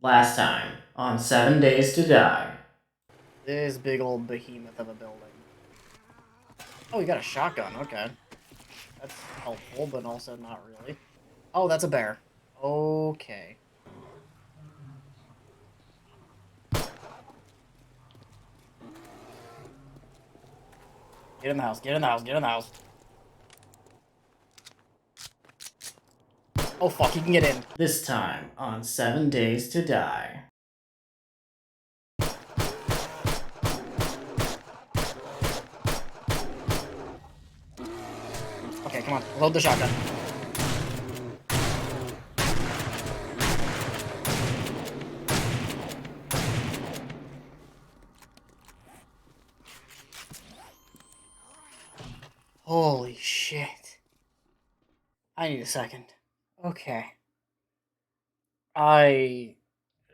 Last time on 7 Days to Die. This big old behemoth of a building. Oh, we got a shotgun. Okay. That's helpful, but also not really. Oh, that's a bear. Okay. Get in the house, get in the house, get in the house. Oh fuck, he can get in. This time on 7 Days to Die. Okay, come on, load the shotgun. Holy shit. I need a second. Okay.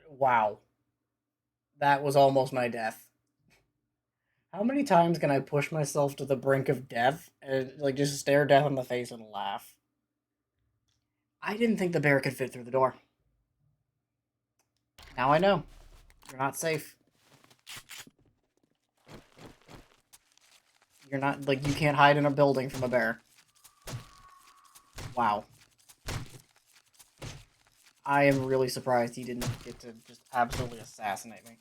Wow. That was almost my death. How many times can I push myself to the brink of death and, like, just stare death in the face and laugh? I didn't think the bear could fit through the door. Now I know. You're not safe. You're not, like, you can't hide in a building from a bear. Wow. I am really surprised he didn't get to just absolutely assassinate me.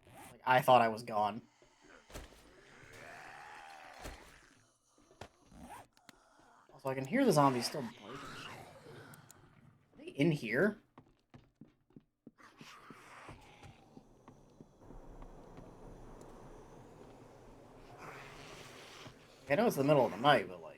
Like, I thought I was gone. Also, I can hear the zombies still breaking shit. Are they in here? Like, I know it's the middle of the night, but, like...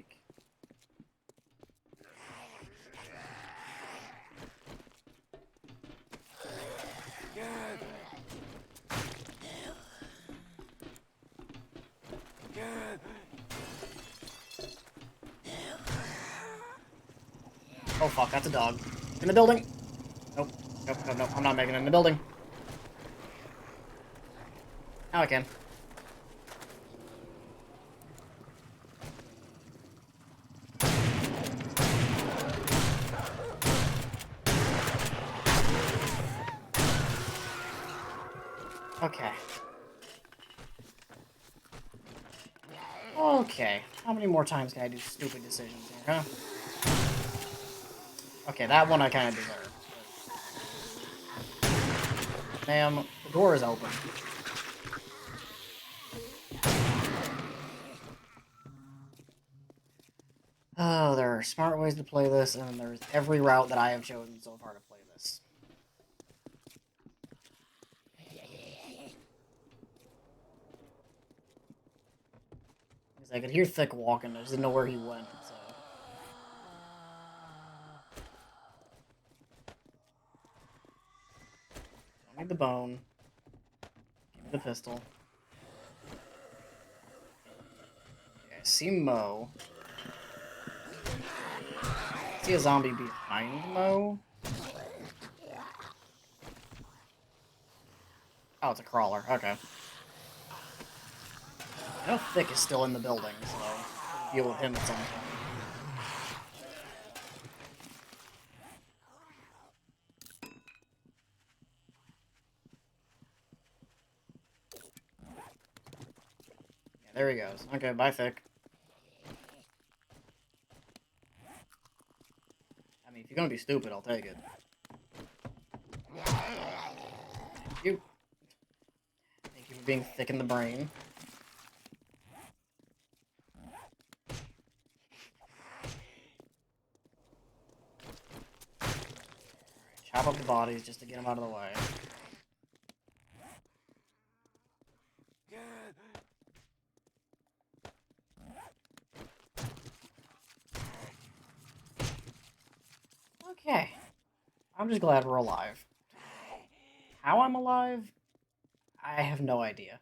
Oh fuck, that's a dog. In the building! Nope. Nope, nope, nope. I'm not making it in the building. Now I can. Okay. Okay. How many more times can I do stupid decisions here, huh? Okay, that one I kind of deserve. Ma'am, the door is open. Oh, there are smart ways to play this, and there's every route that I have chosen so far to play this. Because I could hear Thick walking, I just didn't know where he went, so... Don't need the bone. Give me the pistol. Okay, I see Mo. I see a zombie behind Mo. Oh, it's a crawler. Okay. I know Thick is still in the building, so I'll deal with him at some point. Yeah, there he goes. Okay, bye, Thick. I mean, if you're gonna be stupid, I'll take it. Thank you. Thank you for being thick in the brain. Chop up the bodies just to get them out of the way. Okay. I'm just glad we're alive. How I'm alive? I have no idea.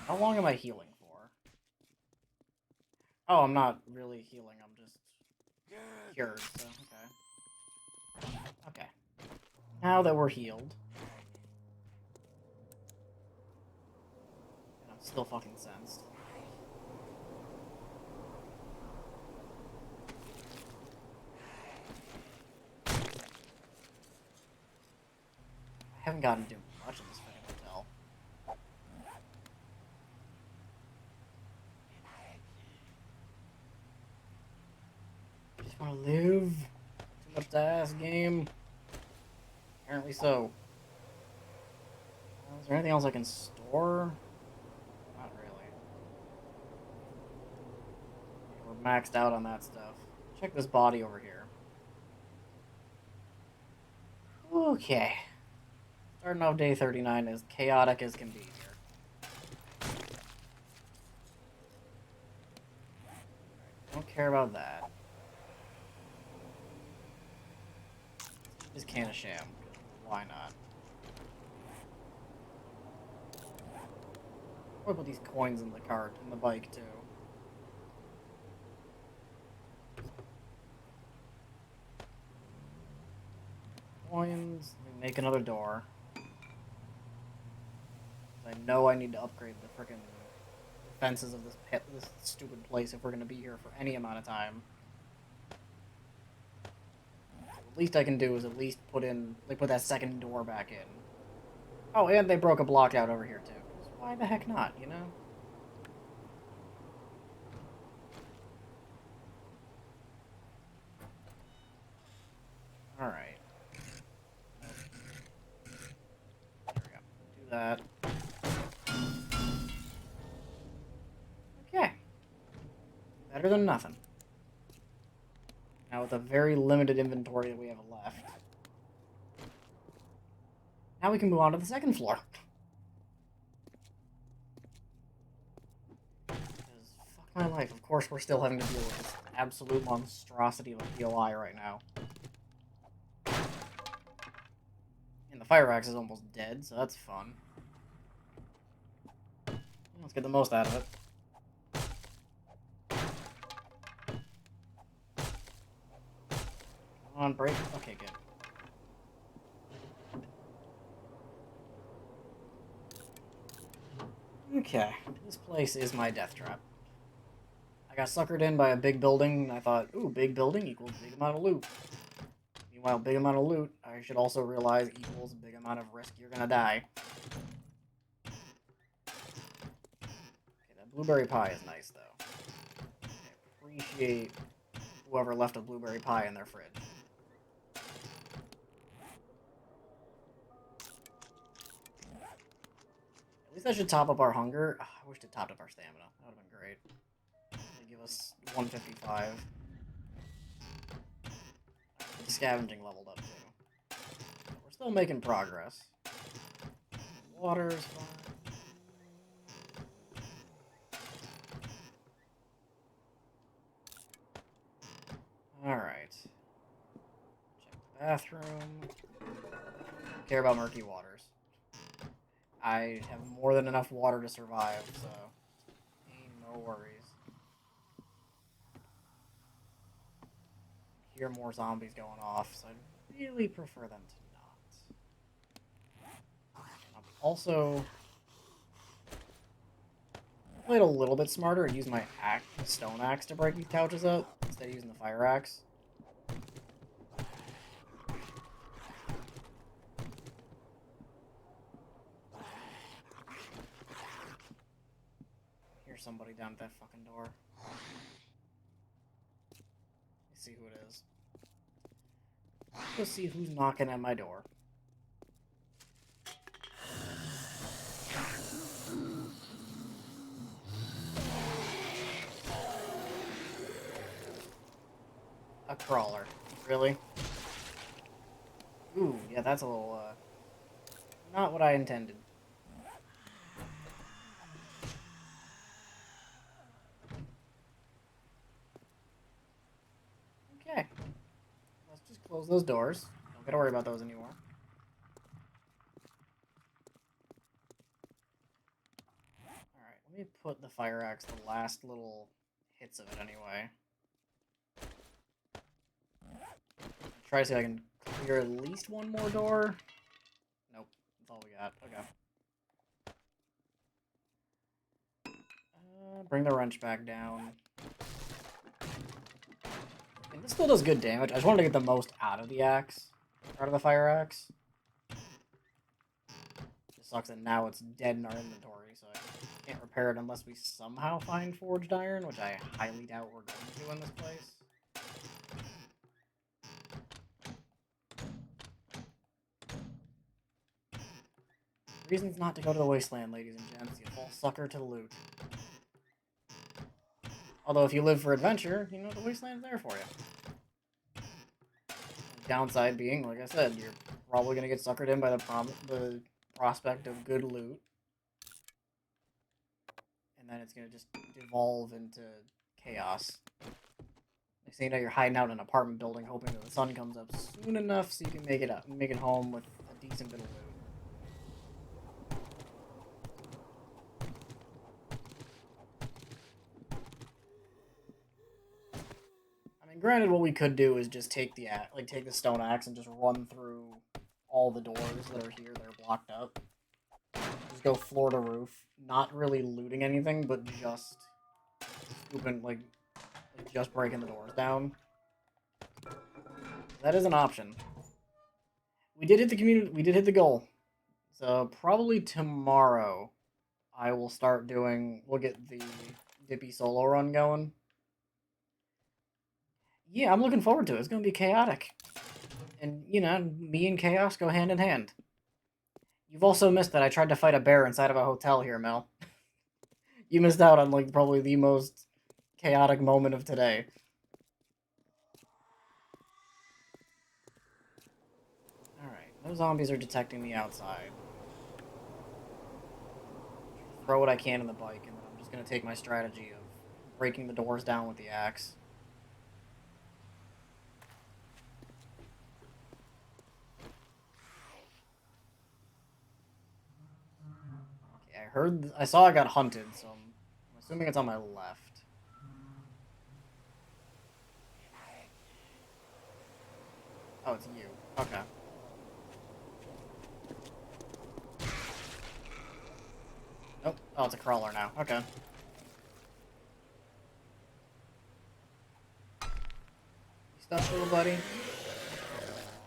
How long am I healing for? Oh, I'm not really healing, I'm just cured, so okay. Okay. Now that we're healed. And I'm still fucking sensed. haven't gotten to do much in this fucking hotel. Just want to live. Too much to ask, game. Apparently so. Is there anything else I can store? Not really. We're maxed out on that stuff. Check this body over here. Okay. Starting off day 39 as chaotic as can be here. Don't care about that. This can of sham. Why not? I'll put these coins in the cart, in the bike too. Coins. Let me make another door. I know I need to upgrade the frickin' defenses of this stupid place if we're gonna be here for any amount of time. So the least I can do is at least put that second door back in. Oh, and they broke a block out over here too. So why the heck not, you know? Alright. There we go. Do that. Okay. Better than nothing. Now with a very limited inventory that we have left. Now we can move on to the second floor. Because fuck my life. Of course we're still having to deal with this absolute monstrosity of a POI right now. And the fire axe is almost dead, so that's fun. Let's get the most out of it. Come on, break. Okay, good. Okay, this place is my death trap. I got suckered in by a big building, and I thought, ooh, big building equals big amount of loot. Meanwhile, big amount of loot, I should also realize equals big amount of risk you're gonna die. Okay, that blueberry pie is nice, though. I appreciate whoever left a blueberry pie in their fridge. At least I should top up our hunger. Oh, I wish it topped up our stamina. That would have been great. It'd give us 155. The scavenging leveled up too. But we're still making progress. Water is fine. Alright. Check the bathroom. Don't care about murky waters. I have more than enough water to survive, so ain't no worries. Hear more zombies going off, so I'd really prefer them to not. I'm also played a little bit smarter and used my stone axe to break these couches up instead of using the fire axe. Here's somebody down at that fucking door. Let's see who it is. Let's see who's knocking at my door. A crawler. Really? Ooh, yeah, that's a little, not what I intended. Okay. Let's just close those doors. Don't gotta worry about those anymore. Alright, let me put the fire axe the last little hits of it anyway. Try to see if I can clear at least one more door. Nope, that's all we got. Okay. Bring the wrench back down. And this still does good damage. I just wanted to get the most out of the axe. Out of the fire axe. sucks that now it's dead in our inventory, so I can't repair it unless we somehow find forged iron, which I highly doubt we're going to in this place. Reasons not to go to the wasteland, ladies and gents. You fall sucker to the loot. Although if you live for adventure, you know the wasteland's there for you. The downside being, like I said, you're probably going to get suckered in by the prospect of good loot. And then it's going to just devolve into chaos. Next thing you know, you're hiding out in an apartment building hoping that the sun comes up soon enough so you can make it home with a decent bit of loot. I mean, granted, what we could do is just take the stone axe and just run through all the doors that are here that are blocked up. Just go floor to roof, not really looting anything, but just scooping, just breaking the doors down. That is an option. We did hit the community. We did hit the goal. So probably tomorrow, I will start doing. We'll get the Dippy solo run going. Yeah, I'm looking forward to it. It's gonna be chaotic, and you know, me and chaos go hand in hand. You've also missed that I tried to fight a bear inside of a hotel here, Mel. You missed out on like probably the most chaotic moment of today. Alright, no zombies are detecting me outside. Throw what I can in the bike, and then I'm just going to take my strategy of breaking the doors down with the axe. Okay, I saw I got hunted, so I'm assuming it's on my left. Oh, it's you. Okay. Nope. Oh, it's a crawler now. Okay. You stuck, little buddy?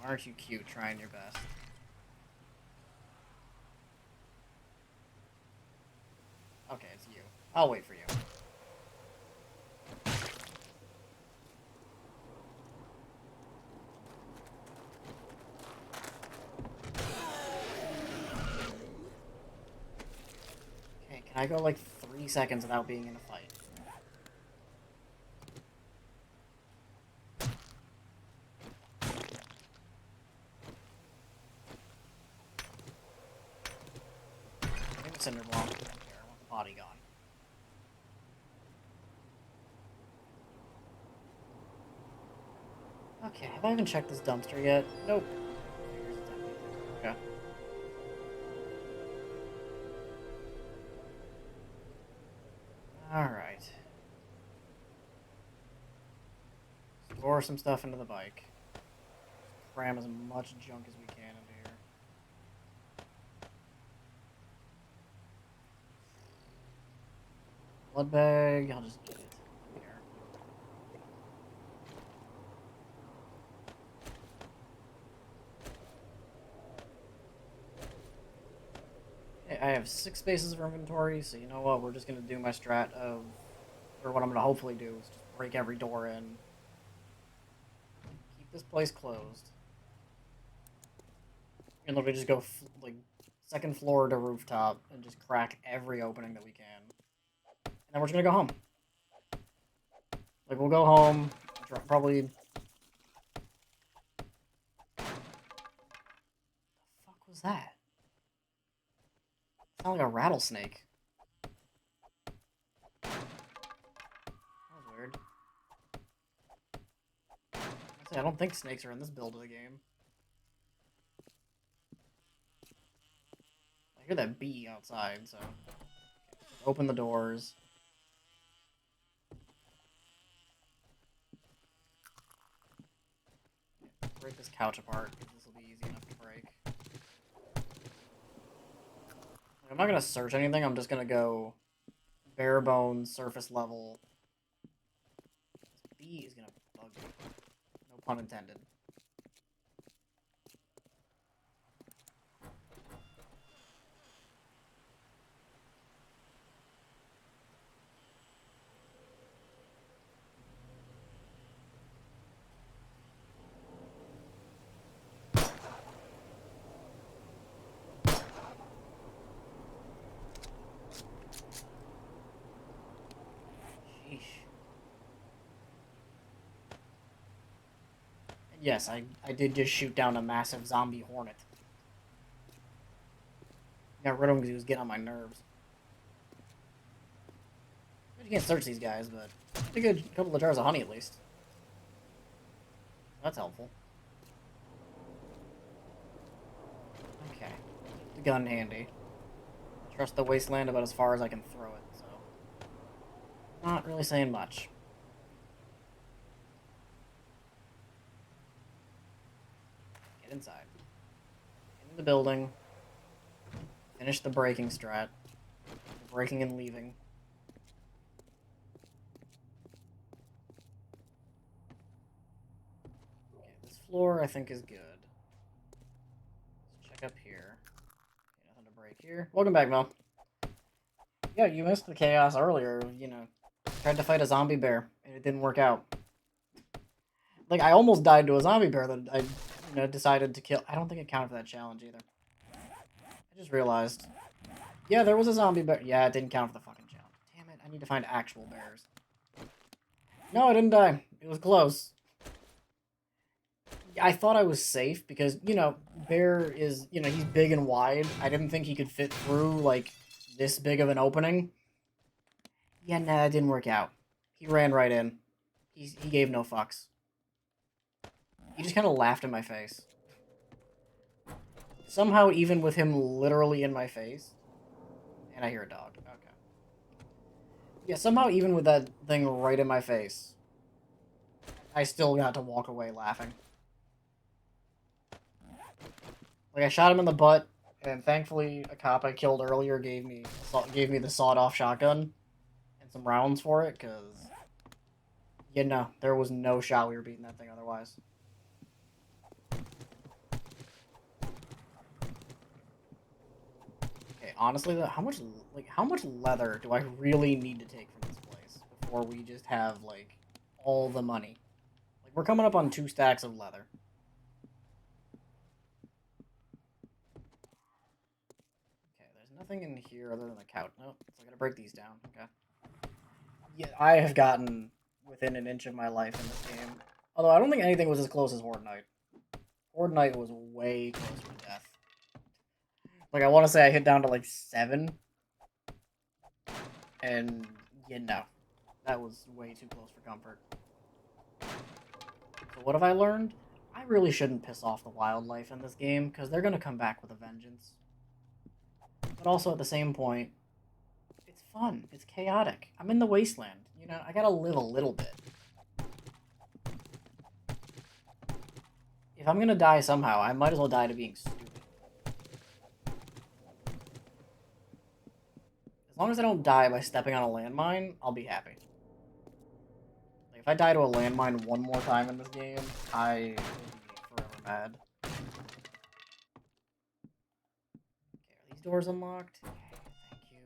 Oh, aren't you cute, trying your best? Okay, it's you. I'll wait for you. Okay, can I go like 3 seconds without being in a fight? I think the cinder block. I don't care. I want the body gone. Okay, have I even checked this dumpster yet? Nope. Okay. Alright. Store some stuff into the bike. Cram as much junk as we can into here. Blood bag, I'll just eat it. I have 6 spaces of inventory, so you know what? We're just gonna do my strat of, or what I'm gonna hopefully do is just break every door in. Keep this place closed. And literally just go, like, 2nd floor to rooftop and just crack every opening that we can. And then we're just gonna go home. Like, we'll go home, probably... The fuck was that? It sounded like a rattlesnake. That was weird. I don't think snakes are in this build of the game. I hear that bee outside, so... Open the doors. Break this couch apart, because this will be easy enough to break. I'm not gonna search anything, I'm just gonna go bare bones, surface level. This bee is gonna bug me. No pun intended. Yes, I did just shoot down a massive zombie hornet. Got rid of him because he was getting on my nerves. You can't search these guys, but I think a couple of jars of honey at least. That's helpful. Okay. The gun handy. Trust the wasteland about as far as I can throw it, so. Not really saying much. Get inside. Get in the building. Finish the breaking strat. The breaking and leaving. Okay, this floor I think is good. Let's check up here. Okay, nothing to break here. Welcome back, Mel. Yeah, you missed the chaos earlier, you know. Tried to fight a zombie bear, and it didn't work out. Like, I almost died to a zombie bear that I, decided to kill. I don't think it counted for that challenge, either. I just realized. Yeah, there was a zombie bear. Yeah, it didn't count for the fucking challenge. Damn it, I need to find actual bears. No, I didn't die. It was close. I thought I was safe because, bear is, he's big and wide. I didn't think he could fit through, like, this big of an opening. Yeah, nah, that didn't work out. He ran right in. He gave no fucks. He just kind of laughed in my face. Somehow, even with him literally in my face... And I hear a dog. Okay. Yeah, somehow, even with that thing right in my face, I still got to walk away laughing. Like, I shot him in the butt, and thankfully, a cop I killed earlier gave me the sawed-off shotgun and some rounds for it, because... there was no shot we were beating that thing otherwise. Okay, honestly, though, how much leather do I really need to take from this place before we just have, like, all the money? Like, we're coming up on 2 stacks of leather. Okay, there's nothing in here other than the couch. Nope, so I gotta break these down. Okay. Yeah, I have gotten within an inch of my life in this game. Although I don't think anything was as close as Horde Night. Horde Night was way closer to death. Like, I want to say I hit down to, like, 7. And, no. That was way too close for comfort. So what have I learned? I really shouldn't piss off the wildlife in this game, because they're going to come back with a vengeance. But also, at the same point, it's fun. It's chaotic. I'm in the wasteland. I gotta live a little bit. If I'm gonna die somehow, I might as well die to being stupid. As long as I don't die by stepping on a landmine, I'll be happy. Like, if I die to a landmine one more time in this game, I will be forever mad. Okay, are these doors unlocked? Okay, thank you.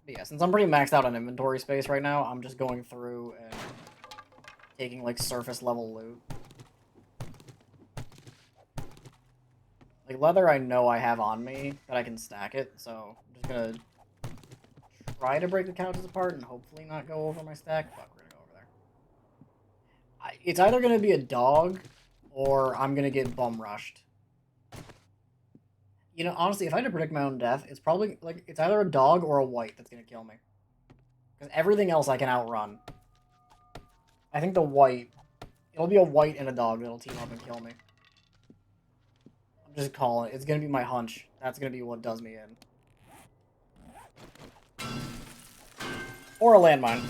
But yeah, since I'm pretty maxed out on inventory space right now, I'm just going through and taking, like, surface level loot. Like, leather I know I have on me, but I can stack it, so I'm just gonna try to break the couches apart and hopefully not go over my stack. Fuck, we're gonna go over there. It's either gonna be a dog, or I'm gonna get bum rushed. Honestly, if I had to predict my own death, it's probably, like, it's either a dog or a white that's gonna kill me. Because everything else I can outrun. I think the white... It'll be a white and a dog that'll team up and kill me. I'm just calling it. It's gonna be my hunch. That's gonna be what does me in. Or a landmine.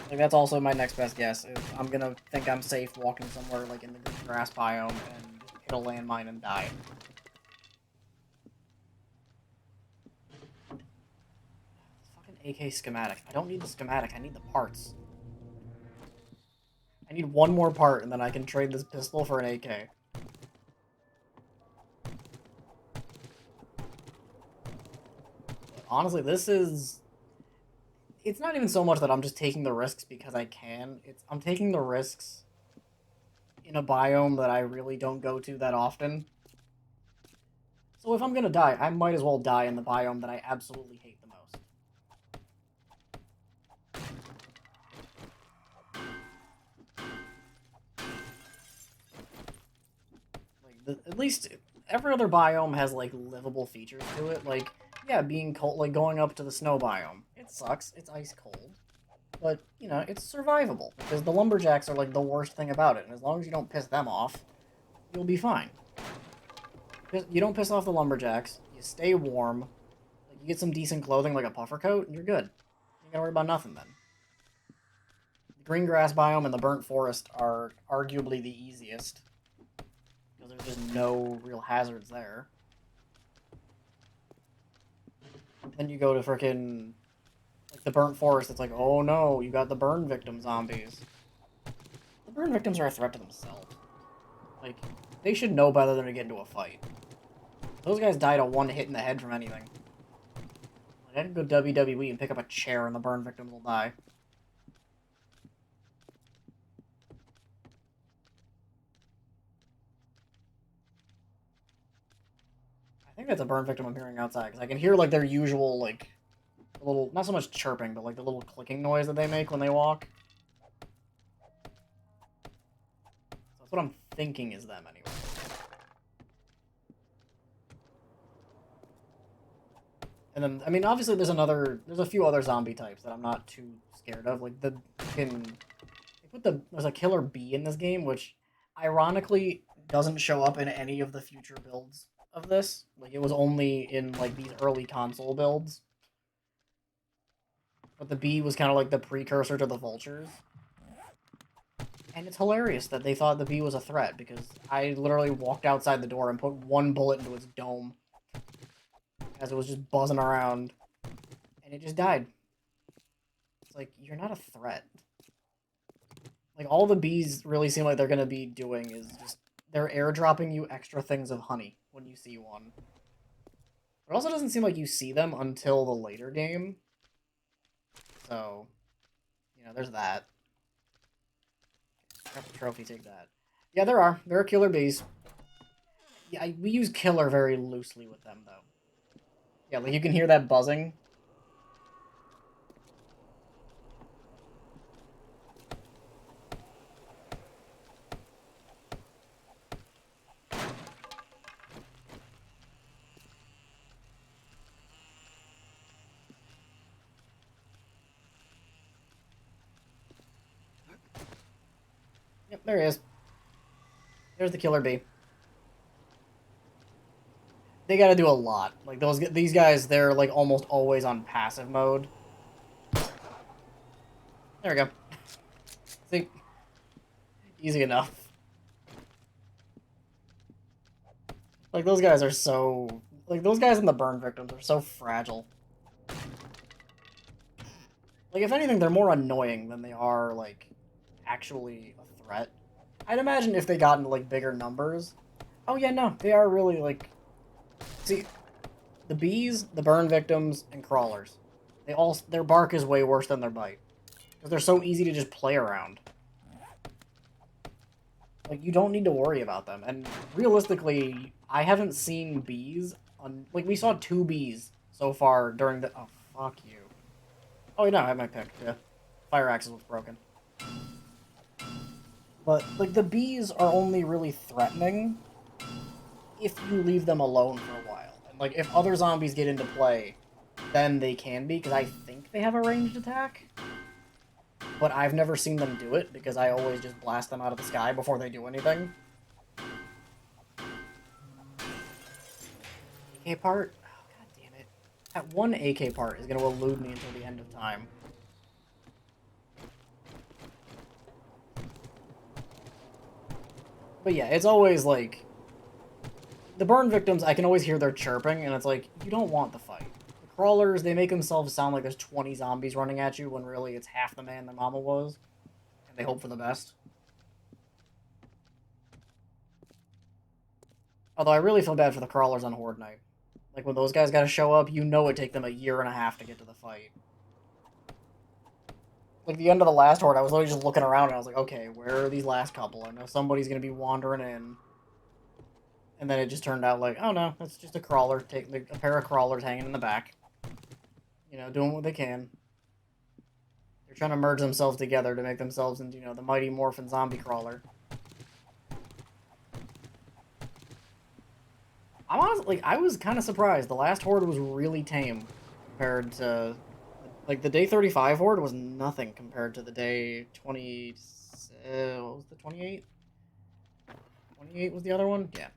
Like, that's also my next best guess. Is I'm gonna think I'm safe walking somewhere, like, in the green grass biome and hit a landmine and die. AK schematic. I don't need the schematic, I need the parts. I need one more part, and then I can trade this pistol for an AK. Honestly, this is... It's not even so much that I'm just taking the risks because I can. I'm taking the risks in a biome that I really don't go to that often. So if I'm gonna die, I might as well die in the biome that I absolutely hate the most. at least every other biome has like livable features to it. Like, yeah, being cold, like going up to the snow biome, it sucks. It's ice cold, but you know it's survivable because the lumberjacks are like the worst thing about it. And as long as you don't piss them off, you'll be fine. You don't piss off the lumberjacks. You stay warm. Like you get some decent clothing, like a puffer coat, and you're good. You ain't gotta worry about nothing then. The green grass biome and the burnt forest are arguably the easiest because there's just no real hazards there. Then you go to frickin' like the burnt forest. It's like, oh no, you got the burn victim zombies. The burn victims are a threat to themselves. Like they should know better than to get into a fight. Those guys died a one hit in the head from anything. Like, I can go WWE and pick up a chair and the burn victims will die. I think that's a burn victim I'm hearing outside, because I can hear, like, their usual, like, little, not so much chirping, but, like, the little clicking noise that they make when they walk. So that's what I'm thinking is them, anyway. And then, I mean, obviously there's a few other zombie types that I'm not too scared of. Like, there's a killer bee in this game, which, ironically, doesn't show up in any of the future builds of this. Like, it was only in, like, these early console builds. But the bee was kind of like the precursor to the vultures. And it's hilarious that they thought the bee was a threat, because I literally walked outside the door and put one bullet into its dome as it was just buzzing around, and it just died. It's like, you're not a threat. Like, all the bees really seem like they're going to be doing is just, they're airdropping you extra things of honey when you see one. It also doesn't seem like you see them until the later game. So, you know, there's that. Scrap the trophy, take that. Yeah, there are. There are killer bees. Yeah, we use killer very loosely with them, though. Yeah, like you can hear that buzzing. Yep, there he is. There's the killer bee. They gotta do a lot. Like, these guys, they're, like, almost always on passive mode. There we go. See? Easy enough. Like, those guys are so... Like, those guys and the burn victims are so fragile. Like, if anything, they're more annoying than they are, like, actually a threat. I'd imagine if they got into, like, bigger numbers... Oh, yeah, no. They are really, like... See, the bees, the burn victims, and crawlers. Their bark is way worse than their bite. Because they're so easy to just play around. Like, you don't need to worry about them. And realistically, I haven't seen bees on... Like, we saw 2 bees so far during the... Oh, fuck you. Oh, no, I have my pick. Yeah. Fire axe was broken. But, like, the bees are only really threatening if you leave them alone for a while. And, like, if other zombies get into play, then they can be, because I think they have a ranged attack. But I've never seen them do it, because I always just blast them out of the sky before they do anything. AK part? Oh, god damn it. That one AK part is going to elude me until the end of time. But yeah, it's always like... The burn victims, I can always hear their chirping, and it's like, you don't want the fight. The crawlers, they make themselves sound like there's 20 zombies running at you, when really it's half the man their mama was. And they hope for the best. Although I really feel bad for the crawlers on Horde Night. Like, when those guys gotta show up, you know it'd take them a year and a half to get to the fight. Like, the end of the last Horde, I was literally just looking around, and I was like, okay, where are these last couple? I know somebody's gonna be wandering in. And then it just turned out like, oh no, that's just a crawler, a pair of crawlers hanging in the back. You know, doing what they can. They're trying to merge themselves together to make themselves into, you know, the Mighty Morphin Zombie Crawler. I'm honestly, like, I was kind of surprised. The last horde was really tame compared to, like, the day 35 horde was nothing compared to the day 20. What was the 28? 28 was the other one. Yeah,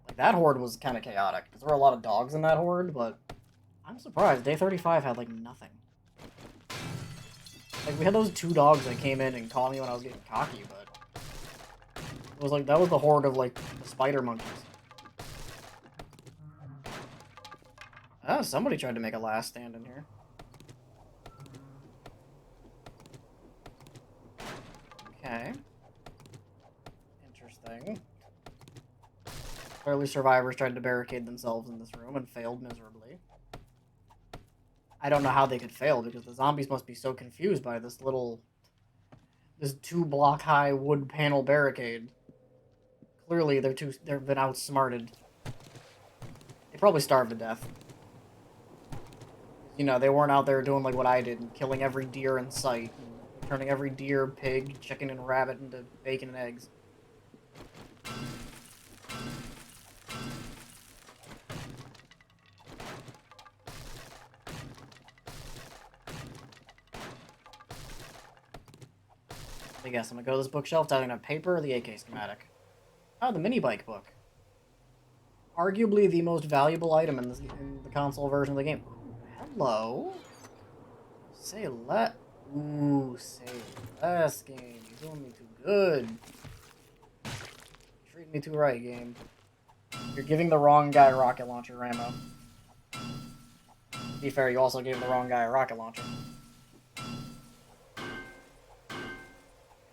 like that horde was kind of chaotic because there were a lot of dogs in that horde. But I'm surprised day 35 had like nothing. Like we had those 2 dogs that came in and caught me when I was getting cocky, but it was like that was the horde of like the spider monkeys. Oh, somebody tried to make a last stand in here. Okay. Interesting. Clearly survivors tried to barricade themselves in this room and failed miserably. I don't know how they could fail because the zombies must be so confused by this 2-block high wood panel barricade. Clearly they've been outsmarted. They probably starved to death. You know, they weren't out there doing like what I did and killing every deer in sight and turning every deer, pig, chicken, and rabbit into bacon and eggs. I guess I'm gonna go to this bookshelf. It's either gonna have paper or the AK schematic. Oh, the mini bike book. Arguably the most valuable item in the console version of the game. Ooh, hello. Say let. Ooh, say less, game. You're doing me too good. You're treating me too right, game. You're giving the wrong guy a rocket launcher ammo. To be fair, you also gave the wrong guy a rocket launcher.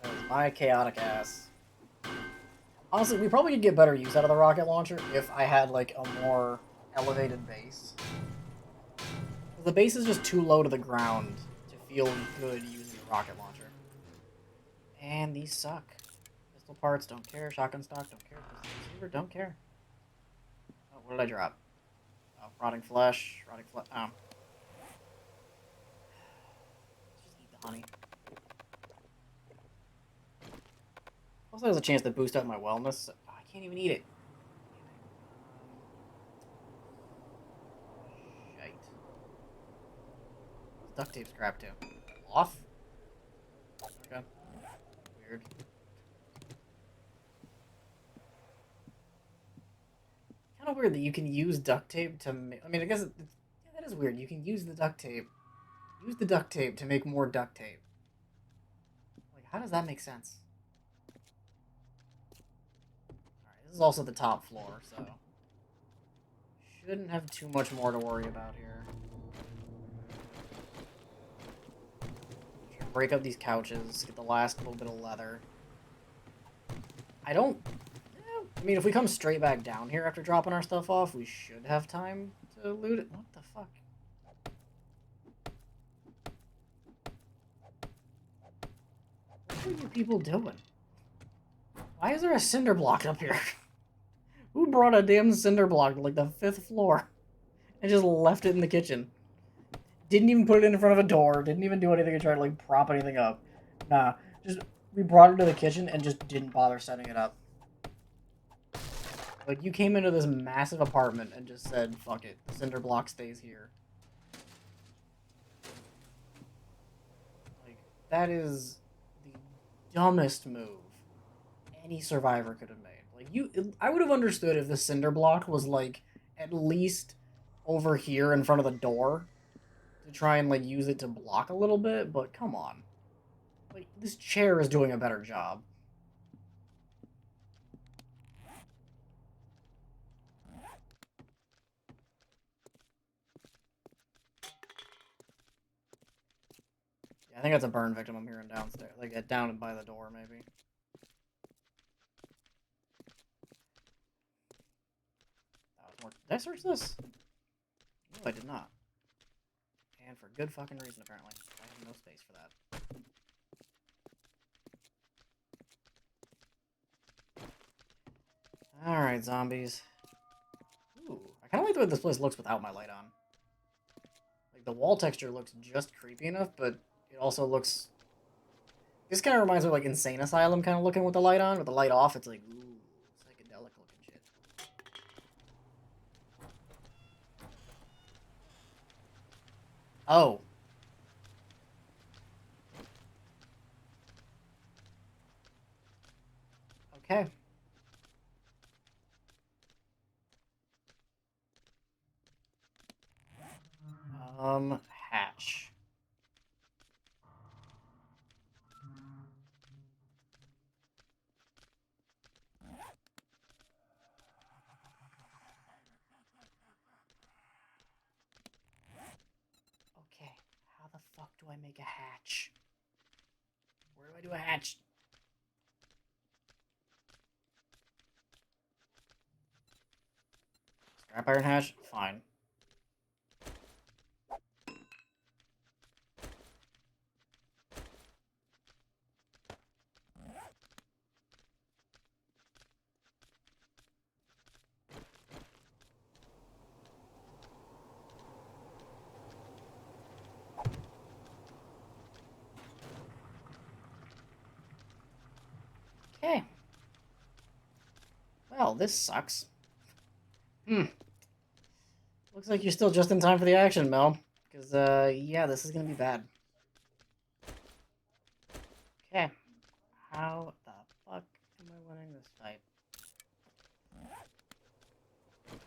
That was my chaotic ass. Honestly, we probably could get better use out of the rocket launcher if I had, like, a more elevated base. The base is just too low to the ground to feel good using a rocket launcher. And these suck. Pistol parts, don't care. Shotgun stock, don't care. Pistol receiver, don't care. Oh, what did I drop? Oh, rotting flesh. Rotting flesh. Oh. Let's just eat the honey. Also, there's a chance to boost up my wellness. Oh, I can't even eat it. Shite. What's duct tape scrap to? Cloth? Okay. Weird. Kind of weird that you can use duct tape to make... I mean, I guess yeah, that is weird. You can use the duct tape. Use the duct tape to make more duct tape. Like, how does that make sense? Alright, this is also the top floor, so... shouldn't have too much more to worry about here. Break up these couches, get the last little bit of leather. I don't... I mean, if we come straight back down here after dropping our stuff off, we should have time to loot it. What the fuck? What are you people doing? Why is there a cinder block up here? Who brought a damn cinder block to, like, the 5th floor and just left it in the kitchen? Didn't even put it in front of a door. Didn't even do anything to try to, like, prop anything up. Nah. Just, we brought it to the kitchen and just didn't bother setting it up. Like, you came into this massive apartment and just said, fuck it, the cinder block stays here. Like, that is the dumbest move any survivor could have made. Like, I would have understood if the cinder block was, like, at least over here in front of the door to try and, like, use it to block a little bit, but come on. Like, this chair is doing a better job. I think that's a burn victim I'm hearing downstairs. Like, down by the door, maybe. That was more... Did I search this? No, I did not. And for good fucking reason, apparently. I have no space for that. Alright, zombies. Ooh, I kind of like the way this place looks without my light on. Like, the wall texture looks just creepy enough, but it also looks... This kind of reminds me of, like, Insane Asylum kind of looking with the light on. With the light off, it's like, ooh, psychedelic looking shit. Oh. Okay. Hatch. Okay. How the fuck do I make a hatch? Where do I do a hatch? Scrap iron hatch? Fine. Okay. Well, this sucks. Looks like you're still just in time for the action, Mel. Because, yeah, this is gonna be bad. Okay. How the fuck am I winning this fight?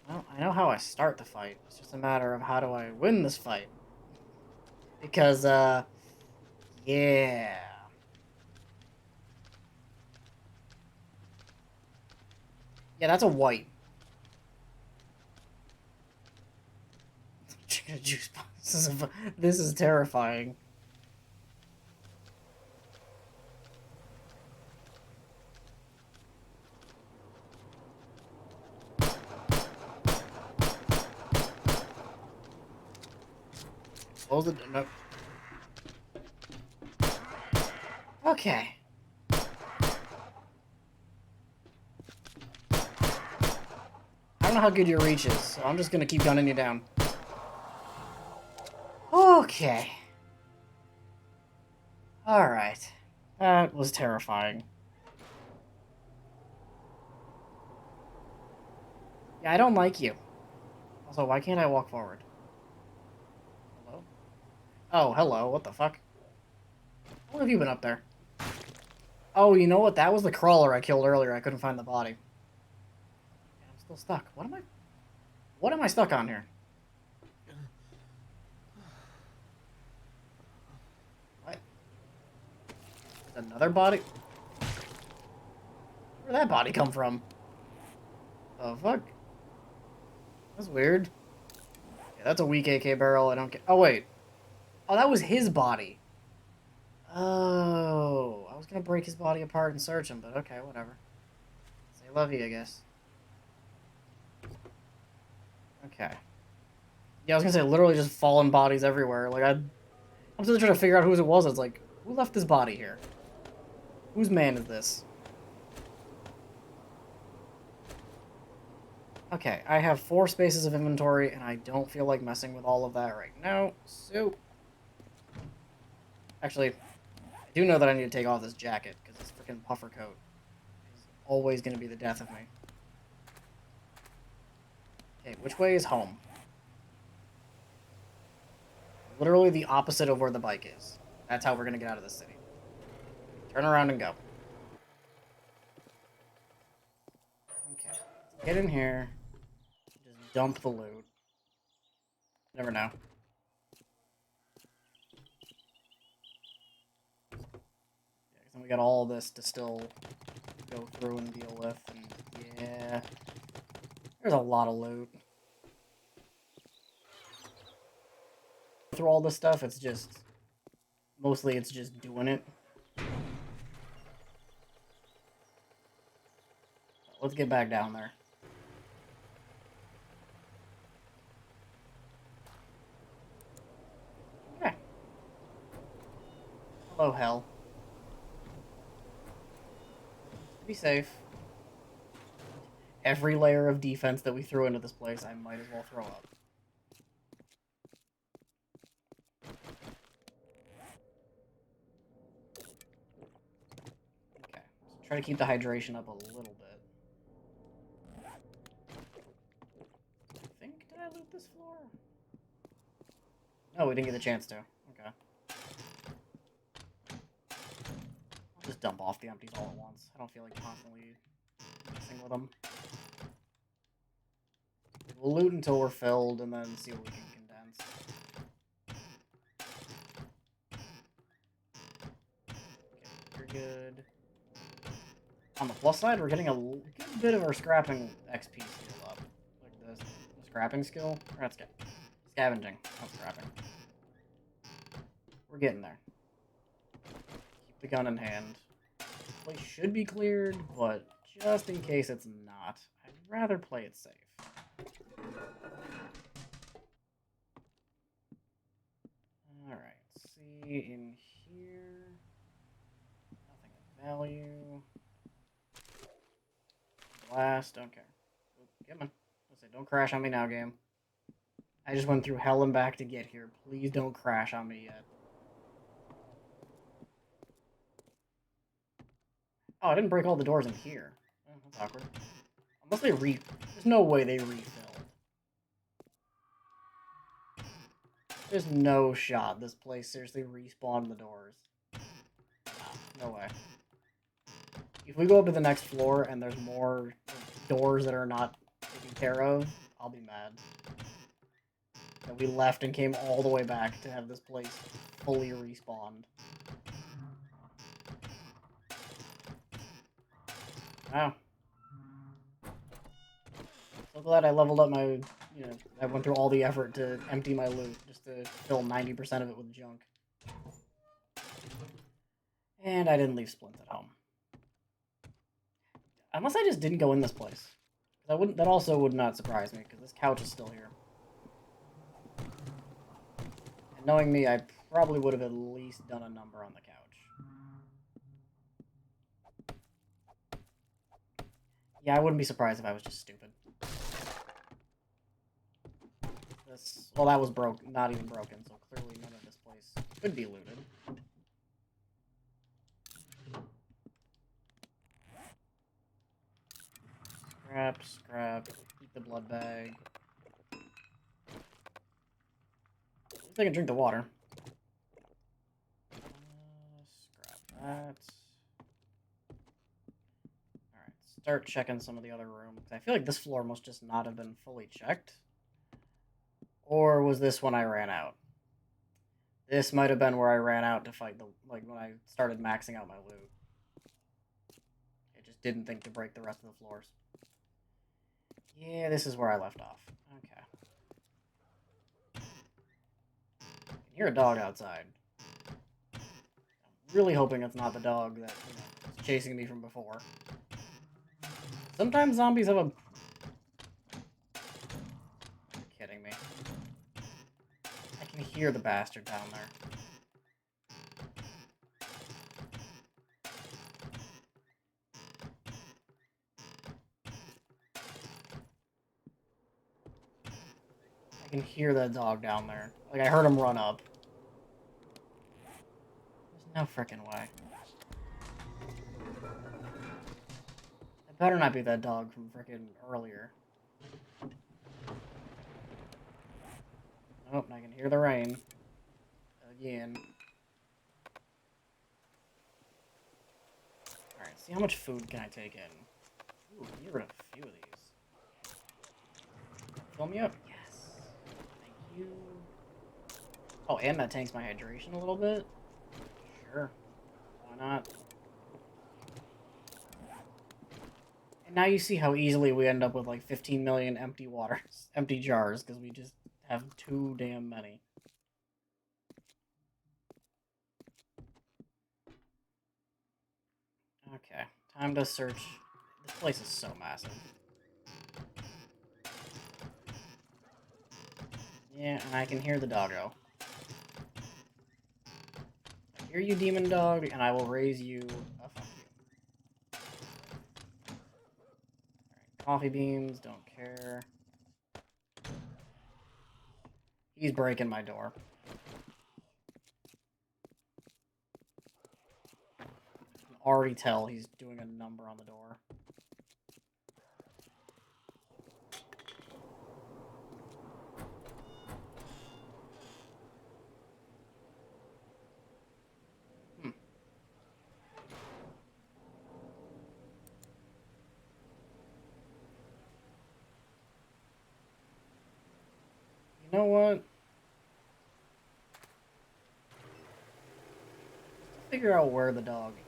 Well, I know how I start the fight. It's just a matter of how do I win this fight. Because, yeah. Yeah, that's a white. Chicken juice box. This is terrifying. Close the no. Okay. I don't know how good your reach is, so I'm just gonna keep gunning you down. Okay. Alright. That was terrifying. Yeah, I don't like you. Also, why can't I walk forward? Hello? Oh, hello. What the fuck? How long have you been up there? Oh, you know what? That was the crawler I killed earlier. I couldn't find the body. Yeah, I'm still stuck. What am I stuck on here? What? There's another body? Where'd that body come from? The fuck? That's weird. Yeah, that's a weak AK barrel. I don't get. Oh, wait. Oh, that was his body. Oh, I was gonna break his body apart and search him, but okay, whatever. Say love you, I guess. Okay. Yeah, I was gonna say literally just fallen bodies everywhere. Like I'm still trying to figure out whose it was. It's like, who left this body here? Whose man is this? Okay, I have 4 spaces of inventory, and I don't feel like messing with all of that right now. So, actually, I do know that I need to take off this jacket because this freaking puffer coat is always gonna be the death of me. Okay, which way is home? Literally the opposite of where the bike is. That's how we're gonna get out of this city. Turn around and go. Okay. Get in here. Just dump the loot. Never know. Yeah, 'cause then we got all this to still go through and deal with. And yeah. There's a lot of loot. Through all this stuff, it's just... Mostly it's just doing it. Let's get back down there. Okay. Hello, hell. Be safe. Every layer of defense that we threw into this place, I might as well throw up. Okay. So try to keep the hydration up a little bit. I think, did I loot this floor? Oh, we didn't get the chance to. Okay. I'll just dump off the empties all at once. I don't feel like constantly messing with them. We'll loot until we're filled, and then see what we can condense. Okay, you're good. On the plus side, we're getting a good bit of our scrapping XP skill up. Like the scrapping skill? Or not scavenging, not scrapping. We're getting there. Keep the gun in hand. This place should be cleared, but just in case it's not, I'd rather play it safe. Alright, see in here. Nothing of value. Blast, don't care. Come on. Let's say, don't crash on me now, game. I just went through hell and back to get here. Please don't crash on me yet. Oh, I didn't break all the doors in here. Oh, that's awkward. Unless they There's no way they refilled. There's no shot this place seriously respawned the doors. Nah, no way. If we go up to the next floor and there's more doors that are not taken care of, I'll be mad. That we left and came all the way back to have this place fully respawned. Wow. So glad I leveled up my, I went through all the effort to empty my loot just to fill 90% of it with junk. And I didn't leave Splint at home. Unless I just didn't go in this place. That also would not surprise me, because this couch is still here. And knowing me, I probably would have at least done a number on the couch. Yeah, I wouldn't be surprised if I was just stupid. Well, that was not even broken, so clearly none of this place could be looted. Scrap, eat the blood bag. At least I can drink the water. Scrap that. Alright, start checking some of the other rooms. I feel like this floor must just not have been fully checked. Or was this when I ran out? This might have been where I ran out to fight when I started maxing out my loot. I just didn't think to break the rest of the floors. Yeah, this is where I left off. Okay. I can hear a dog outside. I'm really hoping it's not the dog that, was chasing me from before. Sometimes zombies have a... You're kidding me. I can hear the bastard down there. I can hear that dog down there. Like, I heard him run up. There's no frickin' way. It better not be that dog from frickin' earlier. Oh, and I can hear the rain. Again. Alright, see how much food can I take in? Ooh, get rid of a few of these. Fill me up? Yes. Thank you. Oh, and that tanks my hydration a little bit? Sure. Why not? And now you see how easily we end up with like 15 million empty jars, because we just have too damn many. Okay, time to search. This place is so massive. Yeah, and I can hear the doggo. I hear you, demon dog, and I will raise you a fuck you. Alright, coffee beans, don't care. He's breaking my door. I can already tell he's doing a number on the door. You know what? Figure out where the dog is.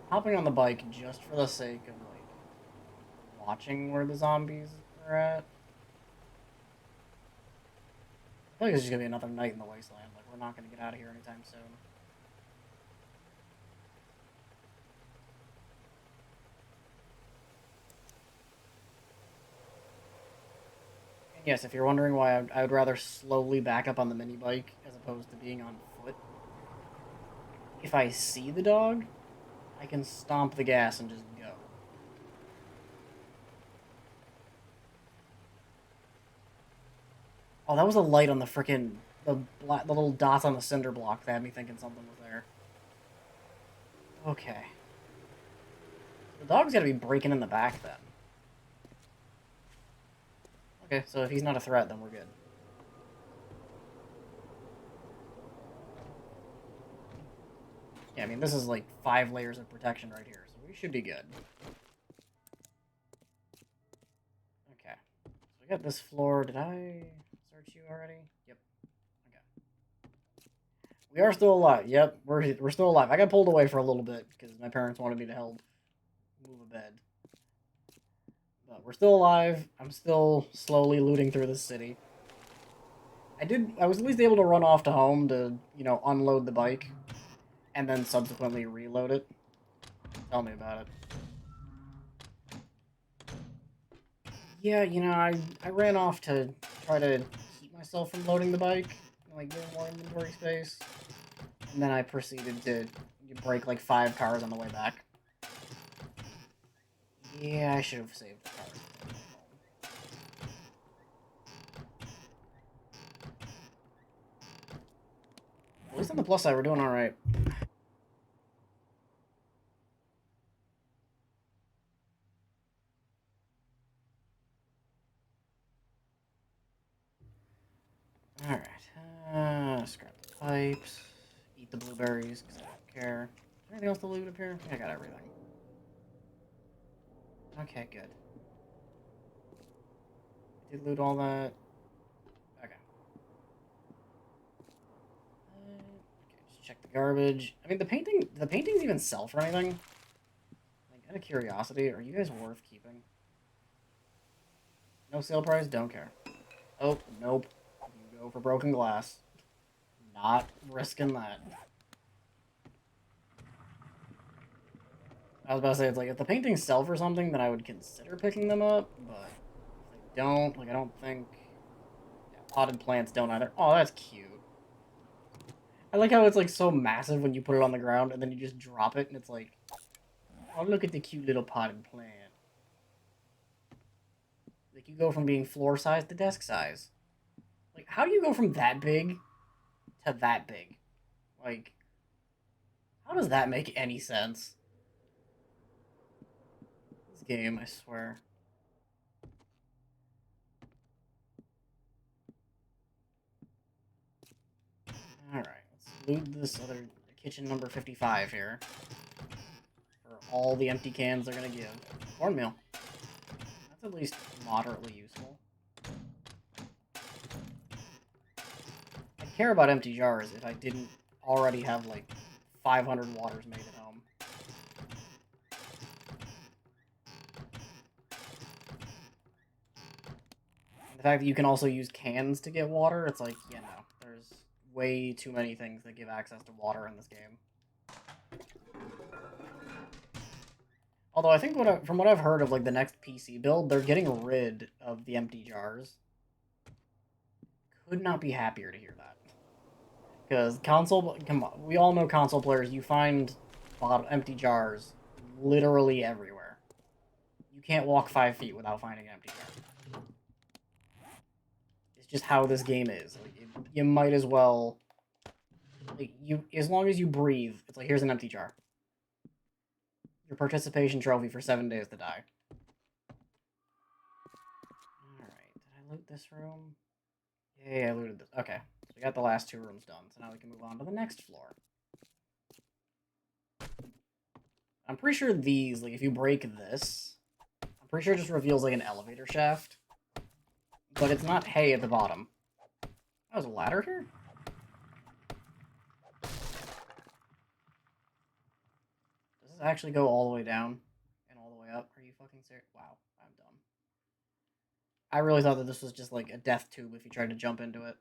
Hopping on the bike just for the sake of, like, watching where the zombies are at. I feel like it's just gonna be another night in the wasteland. Like, we're not gonna get out of here anytime soon. And yes, if you're wondering why I would rather slowly back up on the mini bike as opposed to being on foot, if I see the dog, I can stomp the gas and just go. Oh, that was a light on the frickin' the little dots on the cinder block that had me thinking something was there. Okay. The dog's gotta be breaking in the back then. Okay, so if he's not a threat, then we're good. Yeah, I mean, this is like 5 layers of protection right here, so we should be good. Okay. So we got this floor. Did I search you already? Yep. Okay. We are still alive. Yep, we're still alive. I got pulled away for a little bit because my parents wanted me to help move a bed. But we're still alive. I'm still slowly looting through the city. I was at least able to run off to home to, you know, unload the bike and then subsequently reload it. Tell me about it. Yeah, you know, I ran off to try to keep myself from loading the bike, and, like, get more inventory space, and then I proceeded to break like 5 cars on the way back. Yeah, I should have saved the cars. At least on the plus side, we're doing all right. All right, scrap the pipes, eat the blueberries because I don't care. Is there anything else to loot up here? I got everything. Okay, good. I did loot all that. Okay. Okay, just check the garbage. I mean, the paintings even sell for anything? Like, out of curiosity, are you guys worth keeping? No sale price? Don't care. Oh, nope. You go for broken glass. Not risking that. I was about to say, it's like, if the paintings sell for something, then I would consider picking them up, but if they don't, like, I don't think... Yeah, potted plants don't either. Oh, that's cute. I like how it's, like, so massive when you put it on the ground, and then you just drop it, and it's like... Oh, look at the cute little potted plant. Like, you go from being floor size to desk size. Like, how do you go from that big to that big? Like, how does that make any sense? This game, I swear. Alright, let's loot this other kitchen number 55 here. For all the empty cans they're gonna give. Cornmeal. That's at least moderately useful. I'd care about empty jars if I didn't already have, like, 500 waters made at home. And the fact that you can also use cans to get water, it's like, you know, there's way too many things that give access to water in this game. Although I think from what I've heard of, like, the next PC build, they're getting rid of the empty jars. Could not be happier to hear that. Because console, come on, we all know console players, you find empty jars literally everywhere. You can't walk 5 feet without finding an empty jar. It's just how this game is. Like, you might as well, like, as long as you breathe, it's like, here's an empty jar. Your participation trophy for 7 days to die. Alright, did I loot this room? Yay, I looted this. Okay, so we got the last 2 rooms done, so now we can move on to the next floor. I'm pretty sure these, like, if you break this, I'm pretty sure it just reveals like an elevator shaft. But it's not hay at the bottom. Oh, there's a ladder here? Does this actually go all the way down and all the way up? Are you fucking serious? Wow, I'm dumb. I really thought that this was just like a death tube if you tried to jump into it.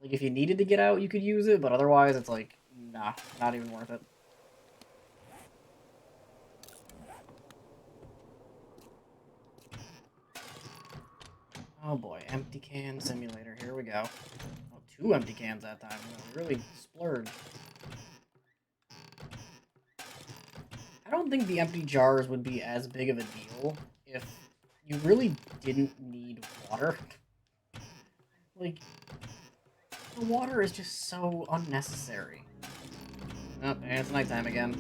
Like, if you needed to get out, you could use it, but otherwise it's like, nah, not even worth it. Oh boy, empty can simulator. Here we go. Oh, 2 empty cans that time. We really splurged. I don't think the empty jars would be as big of a deal if you really didn't need water. Like, the water is just so unnecessary. Oh, and it's nighttime again.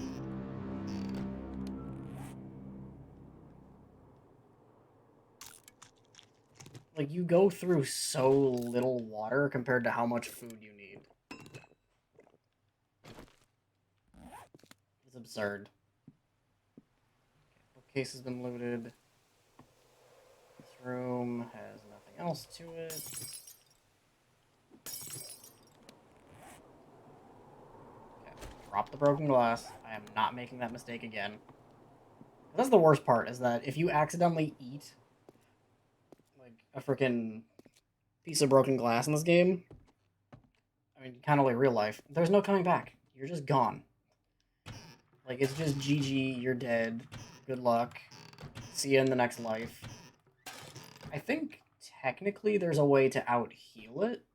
Like, you go through so little water compared to how much food you need. It's absurd. Bookcase has been looted. This room has nothing else to it. Okay, drop the broken glass. I am not making that mistake again. That's the worst part, is that if you accidentally eat like a freaking piece of broken glass in this game, I mean, kind of like real life, there's no coming back. You're just gone. Like, it's just GG, you're dead. Good luck. See you in the next life. I think technically there's a way to out-heal it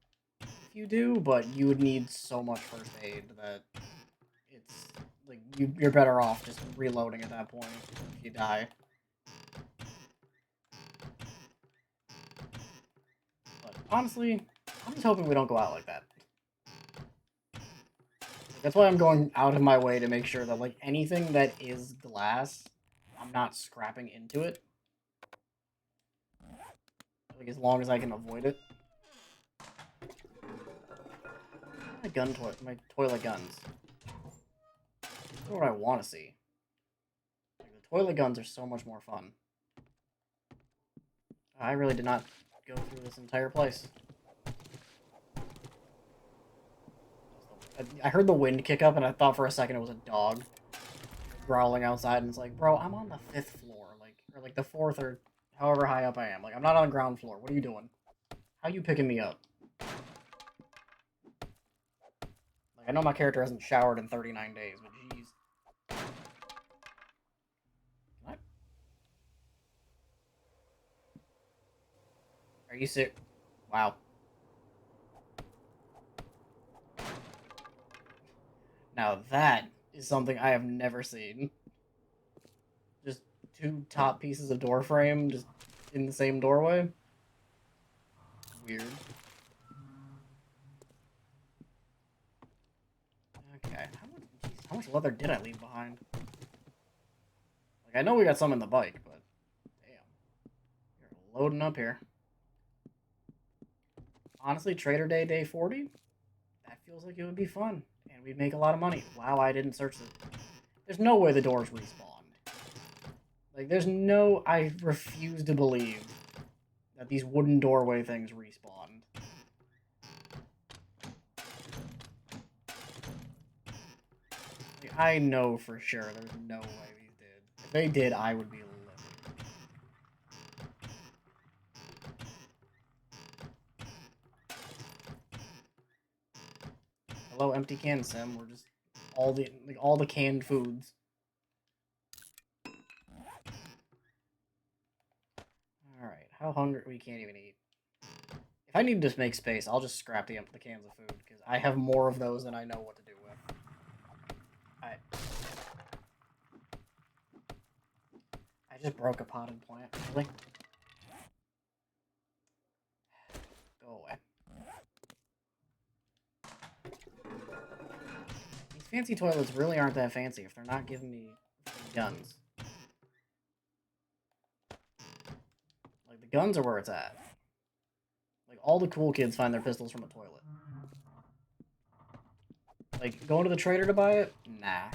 if you do, but you would need so much first aid that it's like you're better off just reloading at that point if you die. But honestly, I'm just hoping we don't go out like that. That's why I'm going out of my way to make sure that, like, anything that is glass, I'm not scrapping into it. Like, as long as I can avoid it. My toilet guns. That's what I want to see. Like, the toilet guns are so much more fun. I really did not go through this entire place. I heard the wind kick up, and I thought for a second it was a dog growling outside, and it's like, bro, I'm on the 5th floor, like, or like the 4th, or however high up I am. Like, I'm not on the ground floor. What are you doing? How you picking me up? Like, I know my character hasn't showered in 39 days, but jeez. What? Are you sick? Wow. Now that is something I have never seen. Just 2 top pieces of door frame just in the same doorway. Weird. Okay. How much leather did I leave behind? Like, I know we got some in the bike, but damn. You're loading up here. Honestly, Trader Day, day 40? That feels like it would be fun. And we'd make a lot of money. Wow, I didn't search it. There's no way the doors respawned. Like, there's no... I refuse to believe that these wooden doorway things respawned. Like, I know for sure there's no way these did. If they did, I would be livid. Hello, empty can sim. We're just all the canned foods. All right, how hungry? We can't even eat. If I need to just make space, I'll just scrap the cans of food because I have more of those than I know what to do with. I just broke a potted plant. Really? Go away. These fancy toilets really aren't that fancy if they're not giving me guns. Like, the guns are where it's at. Like, all the cool kids find their pistols from a toilet. Like, going to the trader to buy it? Nah.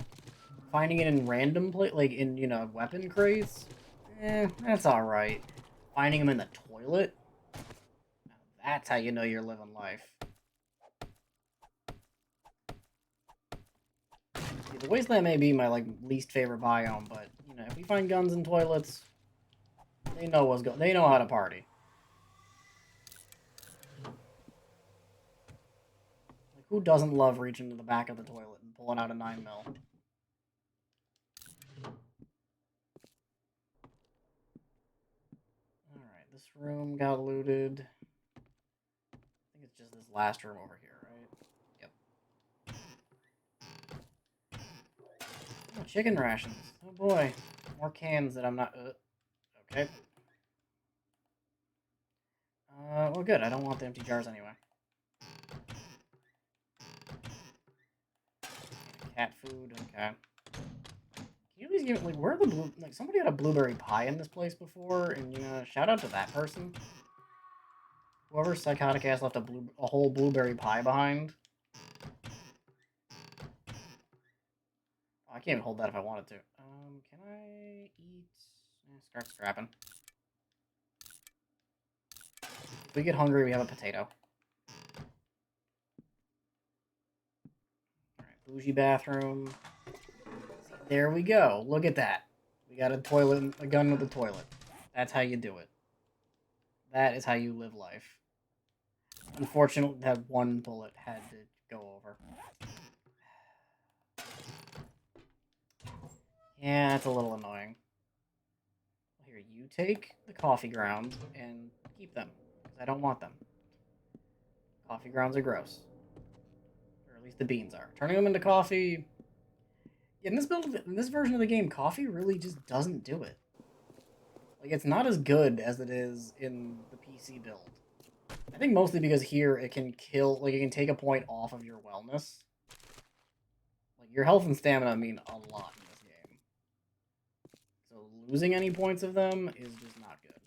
Finding it in random like in, weapon crates? That's alright. Finding them in the toilet? Now that's how you know you're living life. See, the wasteland may be my, like, least favorite biome, but, you know, if we find guns in toilets, they know what's going. They know how to party. Like, who doesn't love reaching to the back of the toilet and pulling out a 9mm? Alright, this room got looted. I think it's just this last room over here, right? Yep. Oh, chicken rations. Oh boy. More cans that I'm not... okay. Well good, I don't want the empty jars anyway. Cat food, okay. Can you please give like where are the blue like somebody had a blueberry pie in this place before, and you know, shout out to that person. Whoever psychotic ass left a whole blueberry pie behind. Oh, I can't even hold that if I wanted to. Can I eat? Start scrapping. If we get hungry, we have a potato. Alright, bougie bathroom. See, there we go. Look at that. We got a toilet, a gun with a toilet. That's how you do it. That is how you live life. Unfortunately, that one bullet had to go over. Yeah, that's a little annoying. Here, you take the coffee grounds and keep them, because I don't want them. Coffee grounds are gross. Or at least the beans are. Turning them into coffee... In this version of the game, coffee really just doesn't do it. Like, it's not as good as it is in the PC build. I think mostly because here it can kill... Like, it can take a point off of your wellness. Like, your health and stamina mean a lot in this game. So losing any points of them is just not good.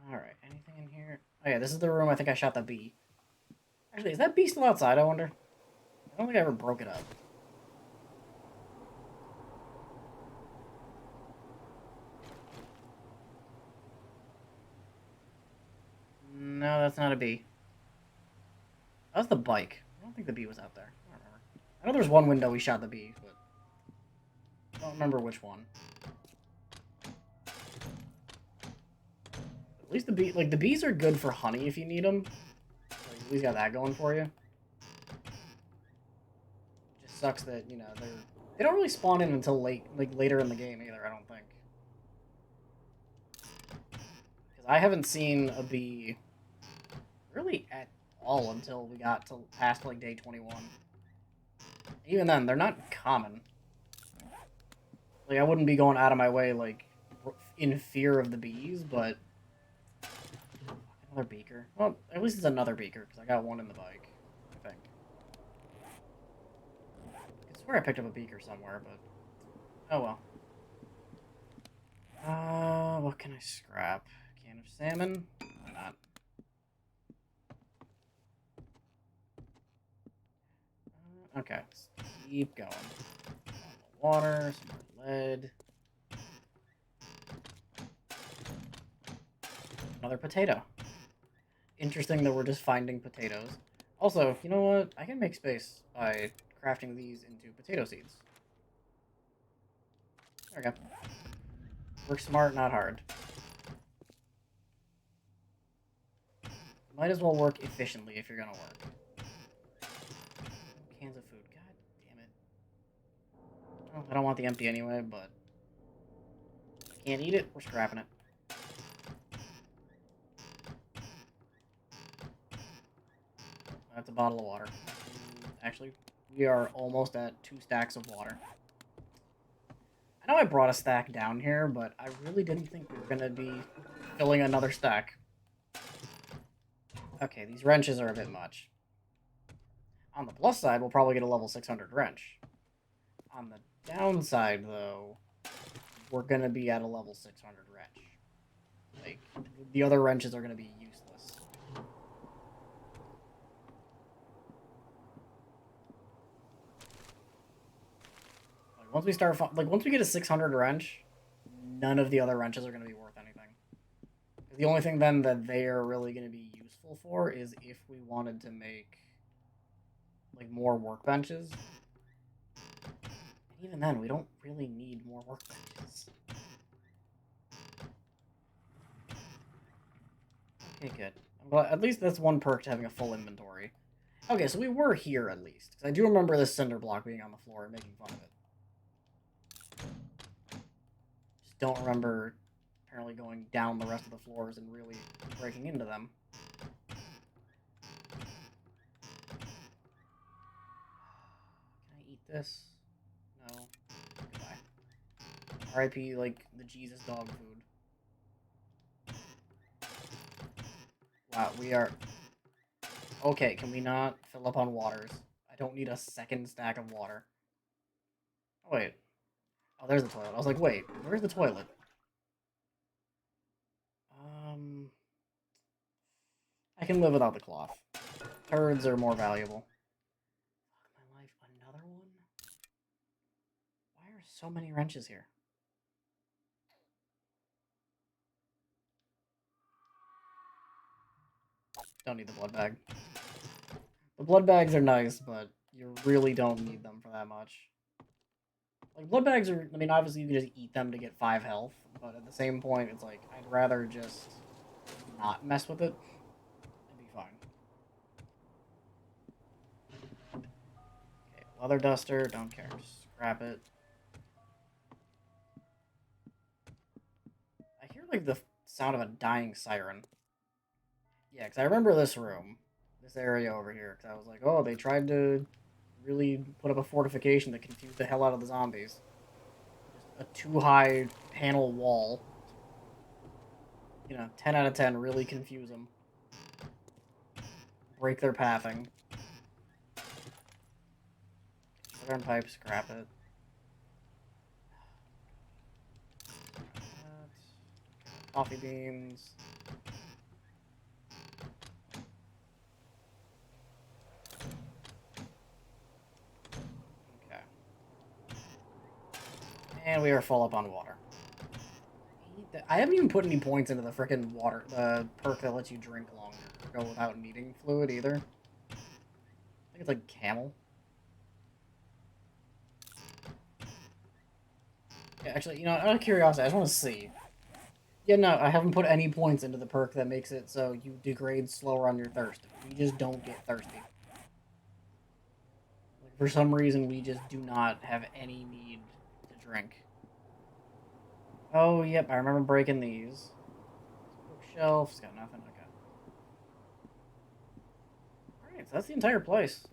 Alright, anything in here? Oh yeah, this is the room I think I shot the bee. Actually, is that bee still outside, I wonder? I don't think I ever broke it up. No, that's not a bee. That was the bike. I don't think the bee was out there. I don't remember. I know there's one window we shot the bee, but I don't remember which one. At least the bee, like, the bees are good for honey if you need them. Like, at least got that going for you. Just sucks that, you know, they don't really spawn in until later in the game either, I don't think. Because I haven't seen a bee really at all until we got to past, like, day 21. Even then, they're not common. Like, I wouldn't be going out of my way, like, in fear of the bees, but... Another beaker. Well, at least it's another beaker, because I got one in the bike, I think. I swear I picked up a beaker somewhere, but... Oh well. What can I scrap? Can of salmon? Why not? Okay, let's keep going. More water, some more lead. Another potato. Interesting that we're just finding potatoes. Also, you know what? I can make space by crafting these into potato seeds. There we go. Work smart, not hard. Might as well work efficiently if you're gonna work. Cans of food. God damn it. Oh, I don't want the empty anyway, but... If I can't eat it, we're scrapping it. That's a bottle of water. Actually, we are almost at 2 stacks of water. I know I brought a stack down here, but I really didn't think we were going to be filling another stack. Okay, these wrenches are a bit much. On the plus side, we'll probably get a level 600 wrench. On the downside, though, we're going to be at a level 600 wrench. Like, the other wrenches are going to be useless. Once we start, once we get a 600 wrench, none of the other wrenches are going to be worth anything. The only thing then that they are really going to be useful for is if we wanted to make like more workbenches. And even then, we don't really need more workbenches. Okay, good. Well, at least that's one perk to having a full inventory. Okay, so we were here at least. Because I do remember this cinder block being on the floor and making fun of it. Just don't remember apparently going down the rest of the floors and really breaking into them. Can I eat this? No. Goodbye. RIP, like, the Jesus dog food. Wow, we are... Okay, can we not fill up on waters? I don't need a second stack of water. Oh, wait. Oh, there's the toilet. I was like, wait, where's the toilet? I can live without the cloth. Turds are more valuable. Fuck my life, another one? Why are so many wrenches here? Don't need the blood bag. The blood bags are nice, but you really don't need them for that much. Like, blood bags are, I mean, obviously you can just eat them to get 5 health, but at the same point, it's like, I'd rather just not mess with it and be fine. Okay, leather duster, don't care, just scrap it. I hear, like, the sound of a dying siren. Yeah, because I remember this room, this area over here, because I was like, oh, they tried to really put up a fortification that confused the hell out of the zombies. Just a too-high panel wall. You know, 10 out of 10, really confuse them. Break their pathing. Southern pipe, scrap it. Coffee beans. Okay. And we are full up on water. I haven't even put any points into the frickin' water, the perk that lets you drink longer. Go without needing fluid either. I think it's like camel. Yeah, actually, you know, out of curiosity, I just want to see. Yeah, no, I haven't put any points into the perk that makes it so you degrade slower on your thirst. We just don't get thirsty. Like, for some reason, we just do not have any need to drink. Oh, yep, I remember breaking these. Bookshelf's got nothing. Okay. Alright, so that's the entire place.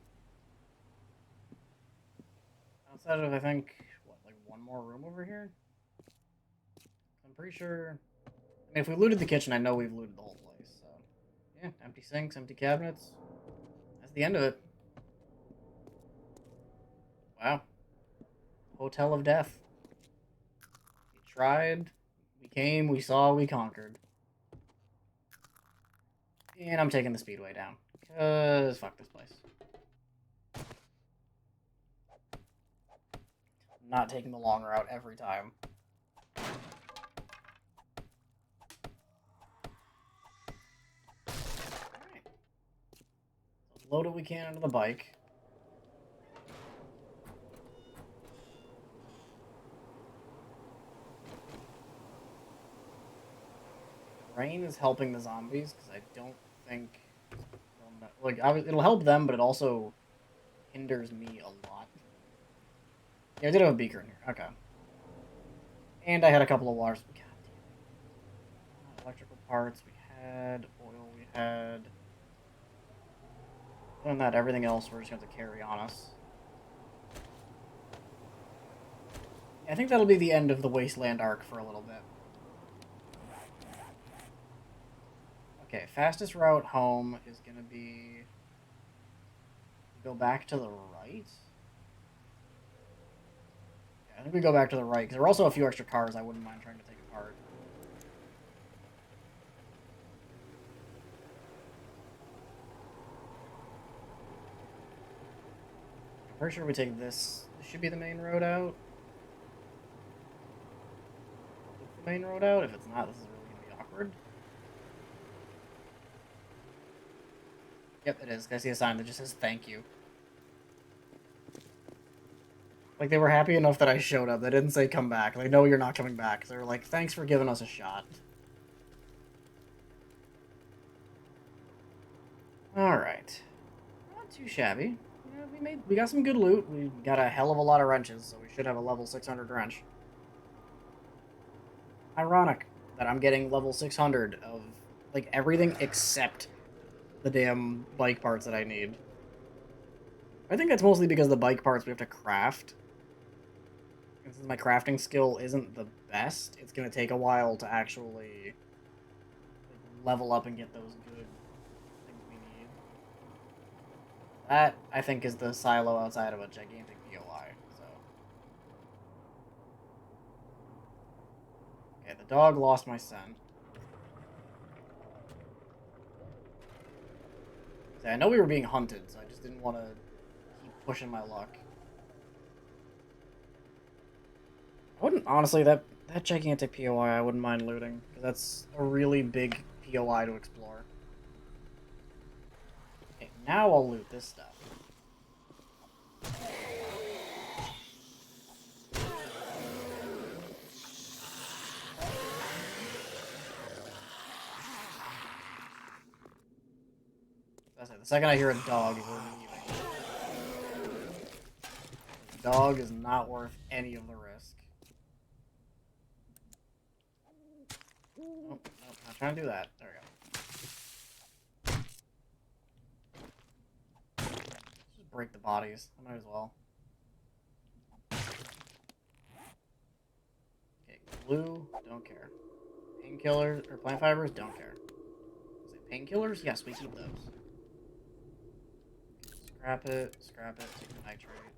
Outside of, I think, what, like one more room over here? I'm pretty sure... I mean, if we looted the kitchen, I know we've looted the whole place, so... Yeah, empty sinks, empty cabinets. That's the end of it. Wow. Hotel of Death. We tried, we came, we saw, we conquered. And I'm taking the speedway down. Because fuck this place. I'm not taking the long route every time. Alright. So load what we can into the bike. Rain is helping the zombies, because I don't think... Like, it'll help them, but it also hinders me a lot. Yeah, I did have a beaker in here. Okay. And I had a couple of waters. God damn it. Electrical parts. We had oil. We had... Other than that, everything else we're just going to have to carry on us. I think that'll be the end of the Wasteland arc for a little bit. Okay, fastest route home is going to be... Go back to the right? Yeah, I think we go back to the right, because there are also a few extra cars I wouldn't mind trying to take apart. I'm pretty sure we take this. This should be the main road out. main road out? If it's not, this is really going to be awkward. Yep, it is. I see a sign that just says thank you. Like, they were happy enough that I showed up. They didn't say come back. They know you're not coming back. They were like, thanks for giving us a shot. Alright. Not too shabby. Yeah, we got some good loot. We got a hell of a lot of wrenches, so we should have a level 600 wrench. Ironic that I'm getting level 600 of, like, everything except the damn bike parts that I need. I think that's mostly because the bike parts we have to craft. And since my crafting skill isn't the best, it's going to take a while to actually like, level up and get those good things we need. That, I think, is the silo outside of a gigantic POI, so... Okay, the dog lost my scent. See, I know we were being hunted, so I just didn't want to keep pushing my luck. I wouldn't, honestly, that gigantic POI I wouldn't mind looting, because that's a really big POI to explore. Okay, now I'll loot this stuff. That's it. The second I hear a dog, we're leaving. The dog is not worth any of the risk. Nope, not trying to do that. There we go. Just break the bodies. I might as well. Okay, glue, don't care. Painkillers, or plant fibers, don't care. Is it painkillers? Yes, we keep those. Scrap it, take the nitrate.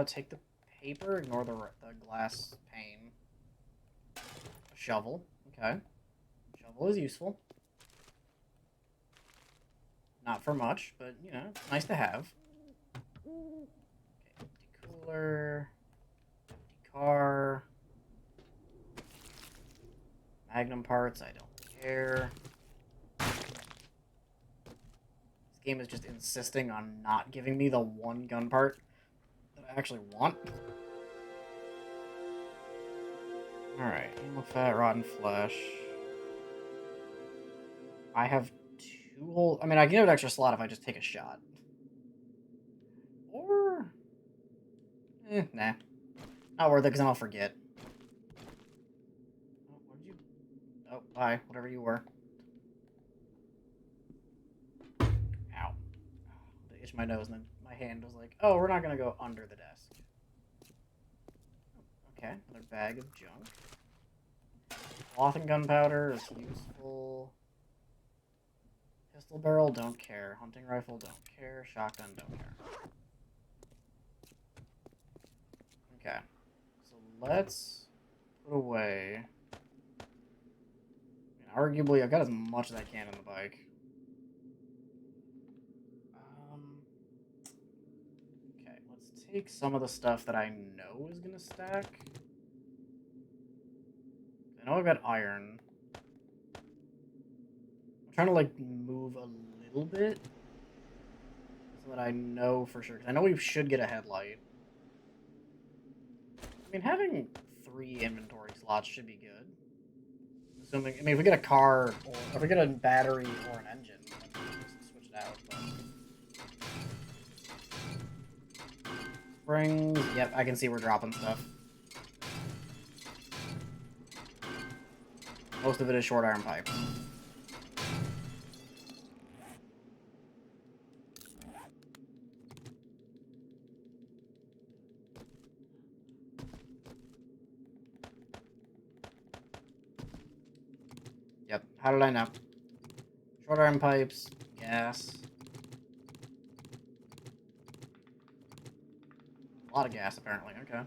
Take the paper, ignore the glass pane. A shovel, okay. Shovel is useful. Not for much, but, you know, it's nice to have. Okay, empty cooler. Empty car. Magnum parts, I don't care. This game is just insisting on not giving me the one gun part that I actually want. Alright, animal fat, rotten flesh. I have two whole... I mean, I can give an extra slot if I just take a shot. Or... nah. Not worth it, because then I'll forget. Oh, what did you... Oh, bye. Whatever you were. Ow. I itched my nose, and then my hand was like, oh, we're not going to go under the desk. Okay, another bag of junk. Cloth and gunpowder is useful. Pistol barrel, don't care. Hunting rifle, don't care. Shotgun, don't care. Okay. So let's put away... I mean, arguably, I've got as much as I can in the bike. Okay, let's take some of the stuff that I know is going to stack. I know I've got iron. I'm trying to, like, move a little bit so that I know for sure. Because I know we should get a headlight. I mean, having 3 inventory slots should be good. Assuming, I mean, if we get a car, or if we get a battery or an engine, then we can just switch it out. But... Springs, yep, I can see we're dropping stuff. Most of it is short iron pipe. Yep, how did I know? Short iron pipes, gas. A lot of gas, apparently, okay.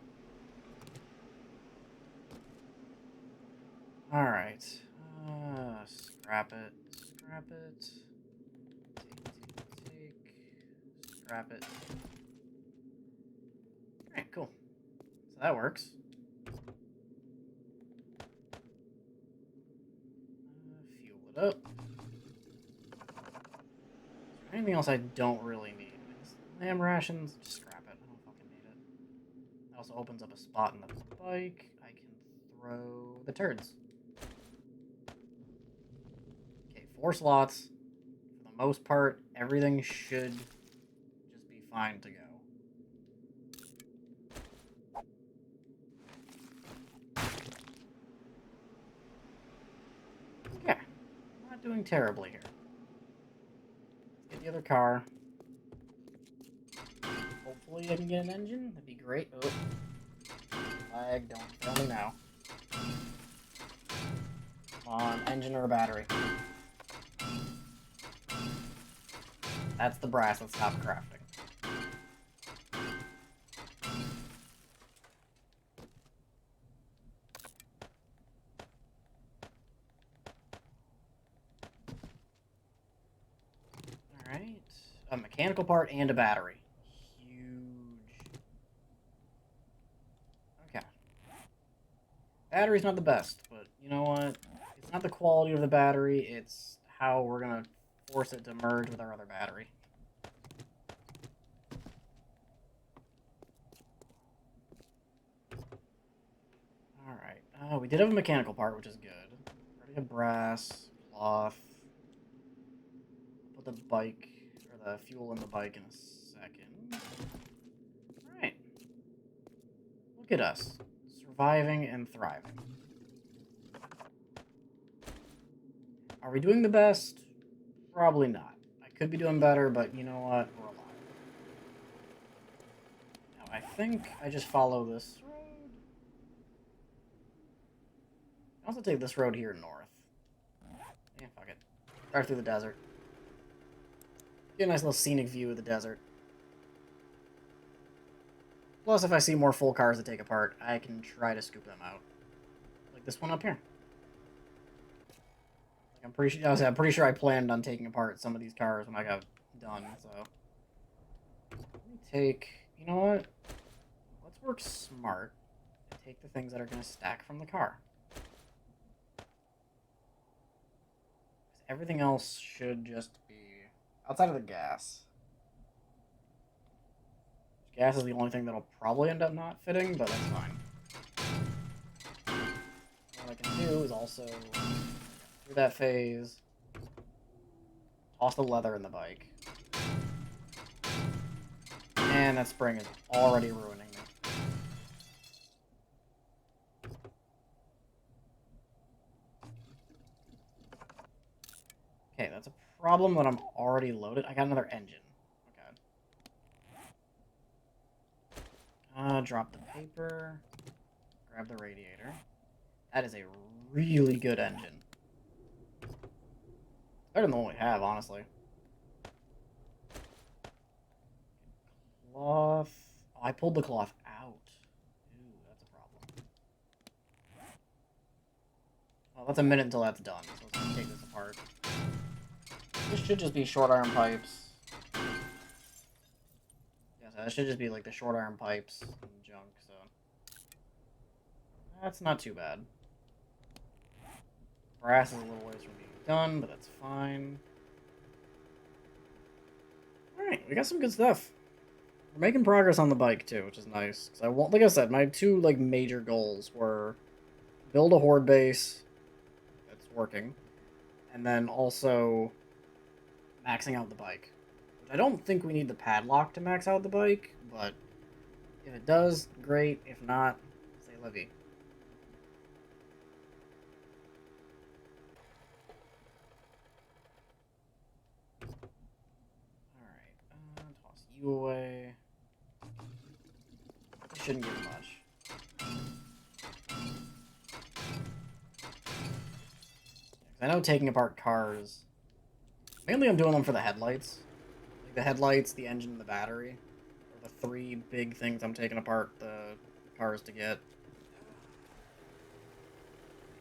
Alright. Scrap it. Scrap it. Take. Scrap it. Alright, cool. So that works. it up. Anything else I don't really need? Lamb rations, just scrap it. I don't fucking need it. It also opens up a spot in the bike. I can throw the turds. Okay, 4 slots. For the most part, everything should just be fine to go. Okay, not doing terribly here. Let's get the other car. Hopefully I can get an engine. That'd be great. Oh. Lag, don't tell me now. Come on, engine or a battery. That's the brass that stopped crafting. Alright. A mechanical part and a battery. Huge. Okay. Battery's not the best, but you know what? It's not the quality of the battery, it's how we're gonna force it to merge with our other battery. Alright. Oh, we did have a mechanical part, which is good. Already have brass, cloth. Put the bike, or the fuel in the bike in a second. Alright. Look at us. Surviving and thriving. Are we doing the best? Probably not. I could be doing better, but you know what? We're alive. Now, I think I just follow this road. I also take this road here north. Yeah, fuck it. Start through the desert. Get a nice little scenic view of the desert. Plus, if I see more full cars to take apart, I can try to scoop them out. Like this one up here. I'm pretty sure I planned on taking apart some of these cars when I got done, so. Let me take, you know what? Let's work smart and take the things that are going to stack from the car. Everything else should just be outside of the gas. Gas is the only thing that'll probably end up not fitting, but that's fine. What I can do is also, through that phase, toss the leather in the bike. And that spring is already ruining me. Okay, that's a problem that I'm already loaded. I got another engine. Okay. Drop the paper. Grab the radiator. That is a really good engine. Better than the one we have, honestly. Cloth. Oh, I pulled the cloth out. Ooh, that's a problem. Well, that's a minute until that's done, so let's take this apart. This should just be short iron pipes. Yeah, so that should just be like the short iron pipes and junk, so. That's not too bad. Brass is a little ways from being done, but that's fine. Alright, we got some good stuff. We're making progress on the bike too, which is nice. Cause I want, like I said, my two like major goals were build a horde base that's working, and then also maxing out the bike. Which I don't think we need the padlock to max out the bike, but if it does, great. If not, say la vie. Alright, toss you away. Shouldn't get much. I know taking apart cars. Mainly I'm doing them for the headlights. Like the headlights, the engine, and the battery. Are the 3 big things I'm taking apart the cars to get.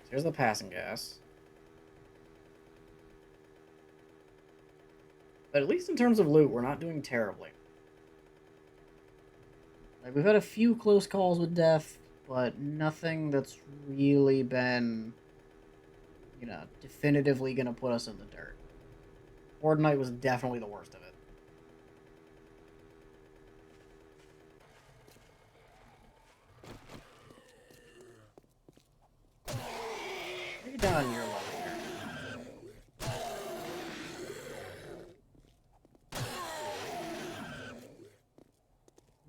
So here's the passing gas. But at least in terms of loot, we're not doing terribly. Like, we've had a few close calls with death, but nothing that's really been you know, definitively gonna put us in the dirt. Horde Night was definitely the worst of it. Take it down on your level here.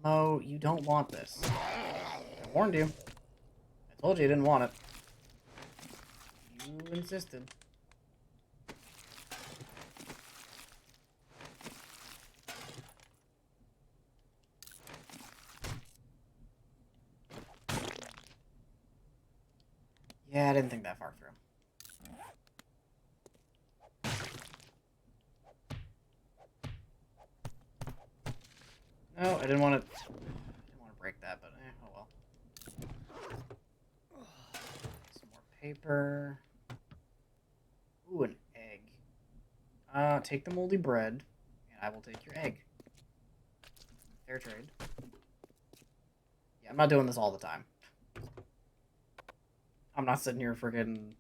Mo, you don't want this. I warned you. I told you you didn't want it. You insisted. Yeah, I didn't think that far through. No, I didn't want to. I didn't want to break that, but oh well. Some more paper. Ooh, an egg. Take the moldy bread, and I will take your egg. Fair trade. Yeah, I'm not doing this all the time. I'm not sitting here freaking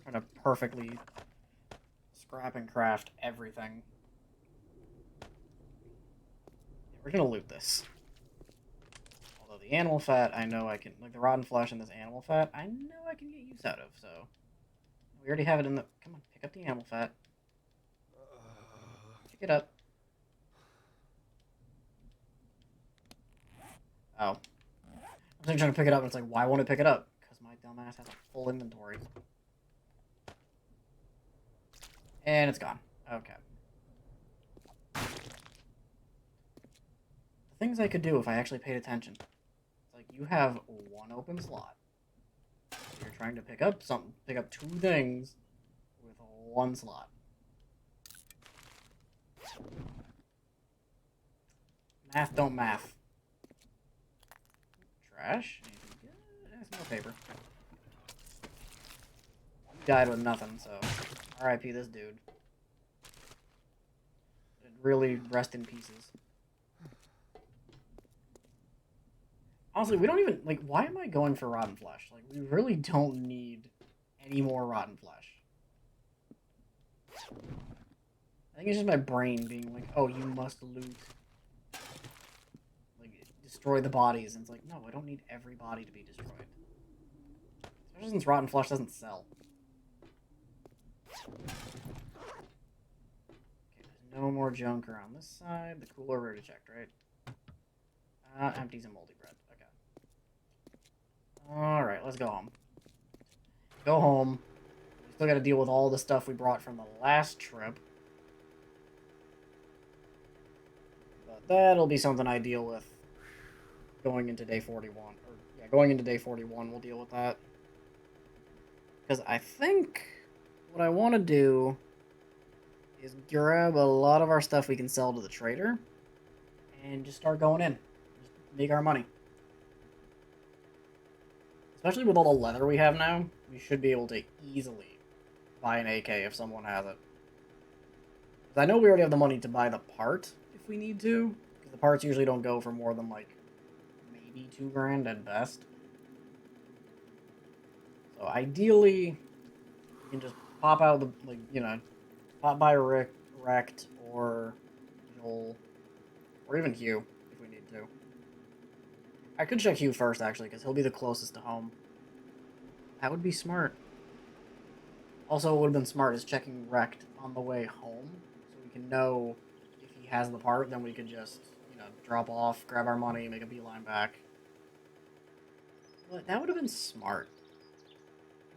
trying to perfectly scrap and craft everything. Yeah, we're gonna loot this. Although the animal fat, I know I can, like the rotten flesh and this animal fat, I know I can get use out of, so. We already have it in the, come on, pick up the animal fat. Pick it up. Oh. I'm trying to pick it up, and it's like, why won't it pick it up? Because my dumbass has a full inventory. And it's gone. Okay. The things I could do if I actually paid attention. It's like, you have one open slot. You're trying to pick up something, pick up two things with one slot. Math don't math. Trash? Anything good? Some more paper. He died with nothing, so R.I.P. this dude. Really rest in pieces. Honestly, we don't even, like, why am I going for rotten flesh? Like, we really don't need any more rotten flesh. I think it's just my brain being like, oh, you must loot. Like, destroy the bodies. And it's like, no, I don't need every body to be destroyed. Especially since rotten flesh doesn't sell. Okay, there's no more junk around this side. The cooler we already checked, right? Empties and moldy bread. Okay. Alright, let's go home. Go home. We still gotta deal with all the stuff we brought from the last trip. But that'll be something I deal with going into day 41. Or, yeah, going into day 41, we'll deal with that. Because I think what I want to do is grab a lot of our stuff we can sell to the trader and just start going in. Just make our money. Especially with all the leather we have now, we should be able to easily buy an AK if someone has it. Because I know we already have the money to buy the part if we need to. Because the parts usually don't go for more than, like, maybe $2 grand at best. So ideally, we can just pop out the, like, you know, pop by Rect or Joel, or even Hugh if we need to. I could check Hugh first, actually, because he'll be the closest to home. That would be smart. Also, what would have been smart is checking Rect on the way home, so we can know if he has the part, then we could just, you know, drop off, grab our money, make a beeline back. But that would have been smart.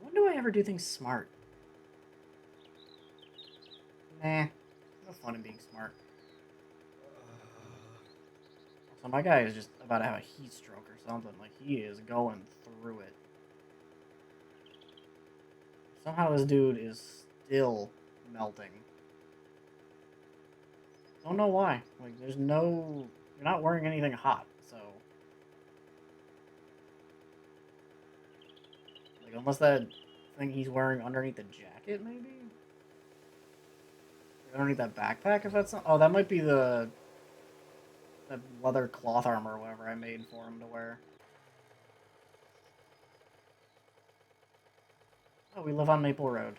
When do I ever do things smart? Nah, no fun in being smart. So my guy is just about to have a heat stroke or something. Like, he is going through it. Somehow this dude is still melting. Don't know why. Like, there's no... You're not wearing anything hot, so... Like, unless that thing he's wearing underneath the jacket, maybe? Underneath that backpack, if that's not... Oh, that might be the... that leather cloth armor or whatever I made for him to wear. Oh, we live on Maple Road.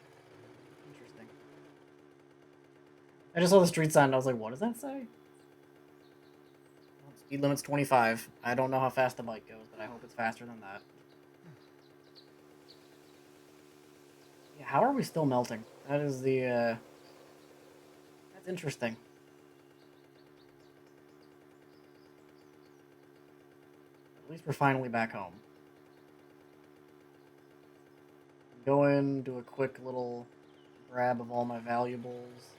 I just saw the street sign and I was like, what does that say? Well, speed limit's 25. I don't know how fast the bike goes, but I hope it's faster than that. Yeah, how are we still melting? That is the, that's interesting. At least we're finally back home. Go in, do a quick little grab of all my valuables.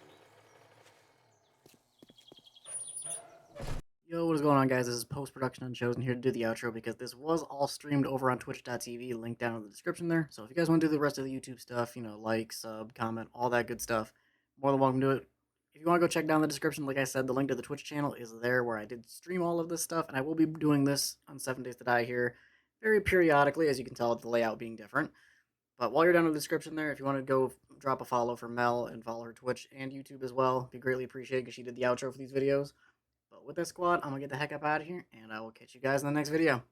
Yo, what is going on, guys? This is post-production Unchosen here to do the outro because this was all streamed over on twitch.tv, link down in the description there. So if you guys want to do the rest of the YouTube stuff, you know, like, sub, comment, all that good stuff, more than welcome to it. If you want to go check down the description, like I said, the link to the Twitch channel is there where I did stream all of this stuff, and I will be doing this on 7 Days to Die here very periodically, as you can tell with the layout being different. But while you're down in the description there, if you want to go drop a follow for Mel and follow her Twitch and YouTube as well, be greatly appreciated because she did the outro for these videos. But with this squad, I'm going to get the heck up out of here, and I will catch you guys in the next video.